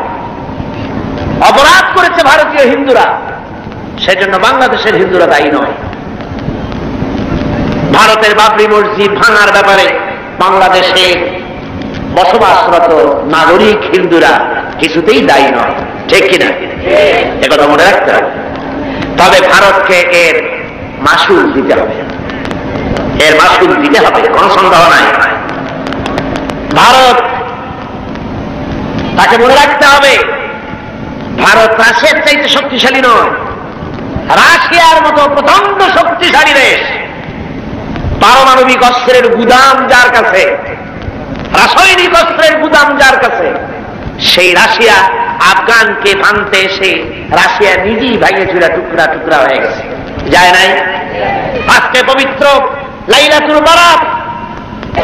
অপরাধ করেছে ভারতীয় হিন্দুরা, সেজন্য বাংলাদেশের হিন্দুরা দায়ী নয়। ভারতের বাবরি মসজিদ ভাঙার ব্যাপারে বাংলাদেশে বসবাসরত নাগরিক হিন্দুরা কিছুতেই দায়ী নয়, ঠিক কিনা? একথা মনে রাখতে হবে। তবে ভারতকে এর মাসুল দিতে হবে, এর মাসুল দিতে হবে, কোনো সন্দেহ নাই। ভারত, তাকে মনে রাখতে হবে, ভারত রাশিয়ার চাইতে শক্তিশালী নয়। রাশিয়ার মতো প্রচন্ড শক্তিশালী দেশ, পারমাণবিক অস্ত্রের গুদাম যার কাছে, রাসায়নিক অস্ত্রের গুদাম যার কাছে, সেই রাশিয়া আফগানকে ভাঙতে এসে রাশিয়া নিজেই ভেঙে চুরা টুকরা টুকরা হয়ে গেছে, যায় নাই? আজকে পবিত্র লাইলাতুল বারাত,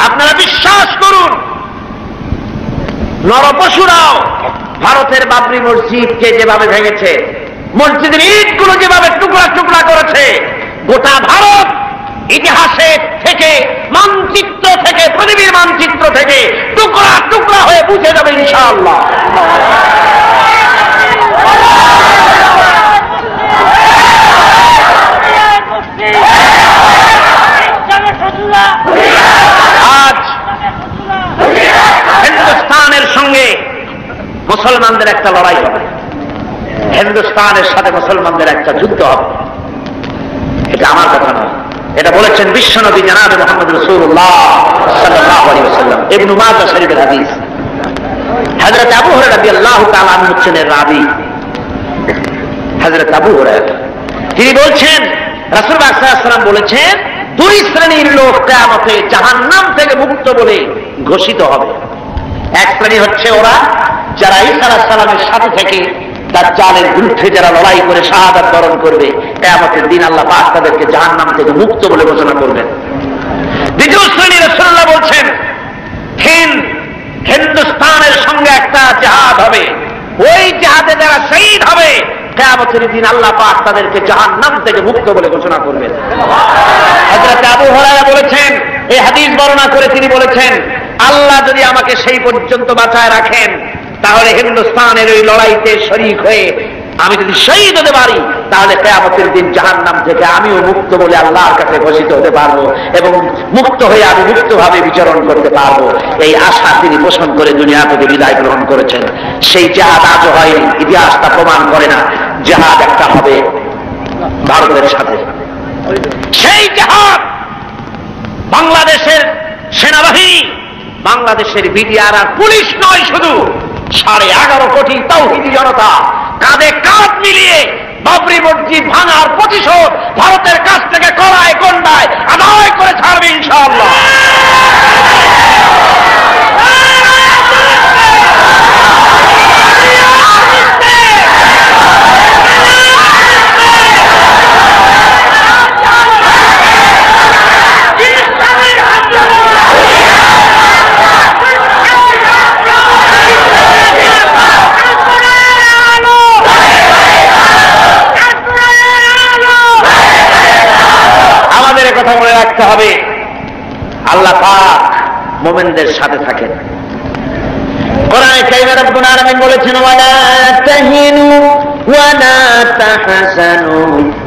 আপনারা বিশ্বাস করুন, নরপশুরাও ভারতের বাবরি মসজিদকে যেভাবে ভেঙেছে, মসজিদের ইটগুলো যেভাবে টুকরা টুকরা করেছে, গোটা ভারত ইতিহাসে থেকে, মানচিত্র থেকে, পৃথিবীর মানচিত্র থেকে টুকরা টুকরা হয়ে বুঝে যাবে ইনশাআল্লাহ। আজ হিন্দুস্তানের সঙ্গে মুসলমানদের একটা লড়াই হবে, হিন্দুস্তানের সাথে মুসলমানদের একটা যুদ্ধ হবে। এটা আমার কথা নয়, এটা বলেছেন বিশ্বনবী জনাবে মুহাম্মদ রাসূলুল্লাহ সাল্লাল্লাহু আলাইহি ওয়াসাল্লাম। ইবনে মাজাহ শরীফের হাদিস। হযরত আবু হুরায়রা রাদিয়াল্লাহু তাআলা আনহু হচ্ছেন রাবী। হযরত আবু হুরায়রা তিনি বলছেন, রাসূলুল্লাহ সাল্লাল্লাহু আলাইহি ওয়াসাল্লাম বলেছেন, 2 শ্রেণীর লোক কিয়ামতে জাহান্নাম থেকে মুক্ত বলে ঘোষিত হবে। এক শ্রেণী হচ্ছে ওরা যারা ঈসা আলাইহিস সালামের সাথে থেকে দাজ্জালের বিরুদ্ধে যারা লড়াই করে শাহাদাত বরণ করবে, কিয়ামতের দিন আল্লাহ পাক তাদেরকে জাহান্নাম থেকে মুক্ত বলে ঘোষণা করবেন। দ্বিতীয় শ্রেণী রাসূলুল্লাহ বলছেন হিন্দুস্তানের সঙ্গে একটা জিহাদ হবে, ওই জিহাদে যারা শহীদ হবে কিয়ামতের দিন আল্লাহ পাক তাদেরকে জাহান্নাম থেকে মুক্ত বলে ঘোষণা করবেন। হযরত আবু হুরায়রা বলেছেন, এই হাদিস বর্ণনা করে তিনি বলেছেন, আল্লাহ যদি আমাকে সেই পর্যন্ত বাঁচায় রাখেন তাহলে হিন্দুস্তানের ওই লড়াইতে শরীক হয়ে আমি যদি শহীদ হতে পারি তাহলে কিয়ামতের দিন জাহান্নাম থেকে আমিও মুক্ত বলে আল্লাহর কাছে ঘোষিত হতে পারবো এবং মুক্ত হয়ে আমি মুক্তভাবে বিচরণ করতে পারবো। এই আশা তিনি পোষণ করে দুনিয়া থেকে বিদায় গ্রহণ করেছেন। সেই জিহাদ আজও হয়নি, ইতিহাসটা প্রমাণ করে না। জিহাদ একটা হবে ভারতের সাথে, সেই জিহাদ বাংলাদেশের সেনাবাহিনী, বাংলাদেশের বিডিআর আর পুলিশ নয়, শুধু 11.5 কোটি তাওহীদি জনতা কাঁধে কাঁধ মিলিয়ে বাবরি মসজিদ ভাঙার প্রতিশোধ ভারতের কাছ থেকে কড়ায় গন্ডায় আদায় করে ছাড়বে ইনশাআল্লাহ। কথা মনে রাখতে হবে, আল্লাহ পাক মুমিনদের সাথে থাকেন। কোরআনে কারীমে রব্বুল আলামিন বলেছেন, ওয়ালা তাহিনু ওয়ালা তাহজানু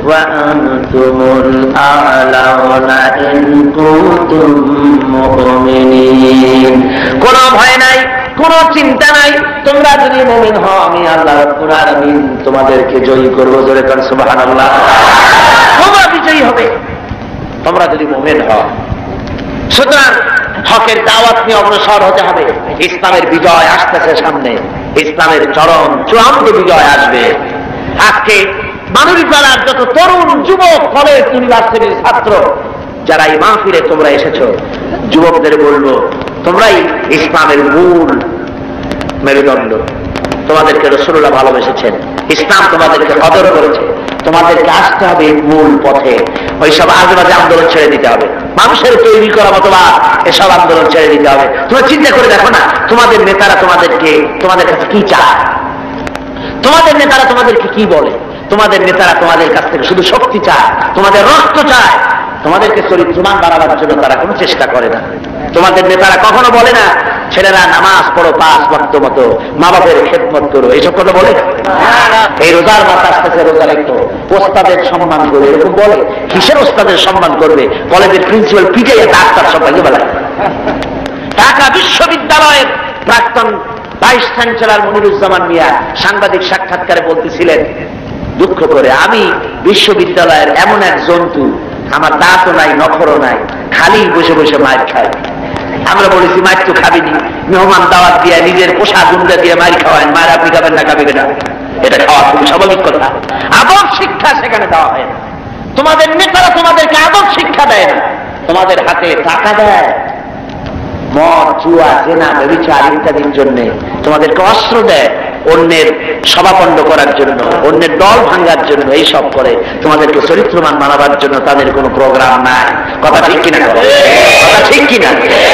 ওয়া আনতুমুল আ'লাউনা ইন কুনতুম মুমিনিন। কোনো ভয় নাই, কোনো চিন্তা নাই, তোমরা যদি মুমিন হও আমি আল্লাহ রব্বুল আলামিন তোমাদেরকে জয়ী করব। জোরে কোন সুবহানাল্লাহ। তোমরা বিজয়ী হবে তোমরা যদি মুমিন হও। সুতরাং হকের দাওয়াত নিয়ে অগ্রসর হতে হবে। ইসলামের বিজয় আসতেছে সামনে, ইসলামের চরম চূড়ান্ত বিজয় আসবে। আজকে মানবীপাড়ার যত তরুণ যুবক, কলেজ ইউনিভার্সিটির ছাত্র যারা এই মাহফিলে তোমরা এসেছো, যুবকদের বলবো তোমরাই ইসলামের মূল মেরুদণ্ড। তোমাদেরকে রাসূলুল্লাহ ভালোবেসেছেন, ইসলাম তোমাদেরকে কদর করেছে, তোমাদেরকে আসতে হবে মূল পথে। ওইসব আজেবাজে আন্দোলন ছেড়ে দিতে হবে, মানুষের তৈরি করা মতবাদ এসব আন্দোলন ছেড়ে দিতে হবে। তোমরা চিন্তা করে দেখো না, তোমাদের নেতারা তোমাদের কাছে কি চায়, তোমাদের নেতারা তোমাদেরকে কি বলে। তোমাদের নেতারা তোমাদের কাছ থেকে শুধু শক্তি চায়, তোমাদের রক্ত চায়, তোমাদেরকে চরিত্রবান বানাবার জন্য তারা কোনো চেষ্টা করে না। তোমাদের নেতারা কখনো বলে না ছেলেরা নামাজ পড়ো 5 ওয়াক্ত মতো, মা বাবার খেদমত করো, এইসব কথা বলে না। এই রোজার মাস আসতেছে, রোজা রেখো, ওস্তাদের সম্মান করো, এরকম বলে। কিসের ওস্তাদের সম্মান করবে? কলেজের প্রিন্সিপাল পিটাইয়া ডাক্তার সবাইকে বলে। ঢাকা বিশ্ববিদ্যালয়ের প্রাক্তন ভাইস চ্যান্সেলর মনিরুজ্জামান মিয়া সাংবাদিক সাক্ষাৎকারে বলতেছিলেন দুঃখ করে, আমি বিশ্ববিদ্যালয়ের এমন এক জন্তু, আমার দাঁতও নাই, নখরও নাই, খালি বসে বসে মার খায়। আমরা বলেছি মার তো খাবিনি, মেহমান দাওয়াত দিয়ে নিজের পোষা গুন্ডা দিয়ে মার খাওয়ায়, মার আপনি খাবেন না, খাবে না, এটা খাওয়া খুব স্বাভাবিক কথা। আদব শিক্ষা সেখানে দেওয়া হয় না। তোমাদের নেতারা তোমাদেরকে আদব শিক্ষা দেয় না, তোমাদের হাতে টাকা দেয় মদ, জুয়া, জেনা, ব্যভিচার ইত্যাদির জন্য, তোমাদেরকে অস্ত্র দেয় অন্যের সভাপণ্ড করার জন্য, অন্যের দল ভাঙার জন্য, এইসব করে। তোমাদেরকে চরিত্রবান বানাবার জন্য তাদের কোনো প্রোগ্রাম নাই। কথা ঠিক কিনা? কথা ঠিক কিনা?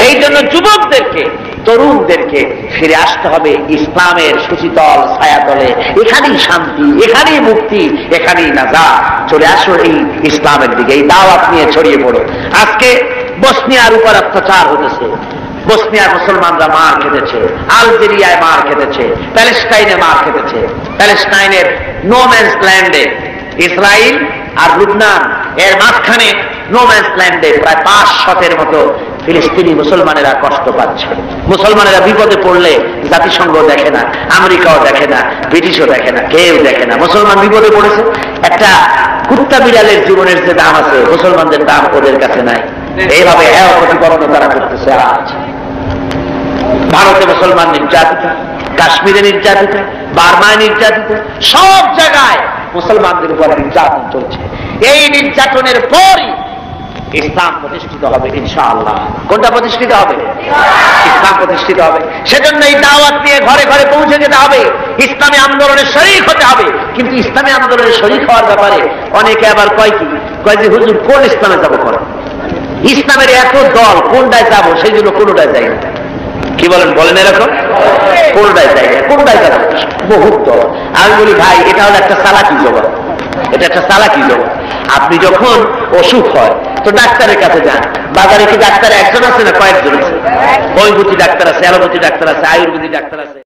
এই জন্য যুবকদেরকে, তরুণদেরকে ফিরে আসতে হবে ইসলামের সুশীতল ছায়াতলে। এখানেই শান্তি, এখানেই মুক্তি, এখানেই নাজাত। চলে আসো এই ইসলামের দিকে, এই দাওয়াত নিয়ে ছড়িয়ে পড়ো। আজকে বসনিয়ার উপর অত্যাচার হতেছে, বসনিয়ার মুসলমানরা মার খেতেছে, আলজেরিয়ায় মার খেতেছে, প্যালেস্টাইনে মার খেতেছে। প্যালেস্টাইনের নো ম্যান্স ল্যান্ডে, ইসরায়েল আর লুবনান এর মাঝখানে নো ম্যান্স ল্যান্ডে প্রায় 500-এর মতো ফিলিস্তিনি মুসলমানেরা কষ্ট পাচ্ছে। মুসলমানেরা বিপদে পড়লে জাতিসংঘ দেখে না, আমেরিকাও দেখে না, ব্রিটিশও দেখে না, কেউ দেখে না। মুসলমান বিপদে পড়েছে, একটা কুত্তা বিড়ালের জীবনের যে দাম আছে, মুসলমানদের দাম ওদের কাছে নাই। এইভাবে প্রতিকরণ তারা করতেছে। আজ ভারতে মুসলমান নির্যাতিত, কাশ্মীরে নির্যাতিত, বার্মায় নির্যাতিত, সব জায়গায় মুসলমানদের উপর নির্যাতন চলছে। এই নির্যাতনের পরই ইসলাম প্রতিষ্ঠিত হবে ইনশাআল্লাহ। কোনটা প্রতিষ্ঠিত হবে? ইসলাম প্রতিষ্ঠিত হবে। সেজন্য এই দাওয়াত নিয়ে ঘরে ঘরে পৌঁছে যেতে হবে, ইসলামী আন্দোলনের শরীক হতে হবে। কিন্তু ইসলামী আন্দোলনের শরীক হওয়ার ব্যাপারে অনেকে আবার কয় যে হুজুর কোন ইসলামে যাবো করে, ইসলামের এত দল কোনটায় যাবো, সেই জন্য কোনটায় যাই না। কি বলেন এরকম? কোনটায় যাই না, কোনটায় যাবো, বহুত দল। আমি বলি ভাই এটা হলো একটা চালাকি জবাব, এটা একটা চালাকি জবাব। আপনি যখন অসুখ হয় তো ডাক্তারের কাছে যান। বাজারে কি ডাক্তার একজন আছে না কয়েকজন আছে? হোমিওপ্যাথি ডাক্তার আছে, অ্যালোপ্যাথি ডাক্তার আছে, আয়ুর্বেদিক ডাক্তার আছে।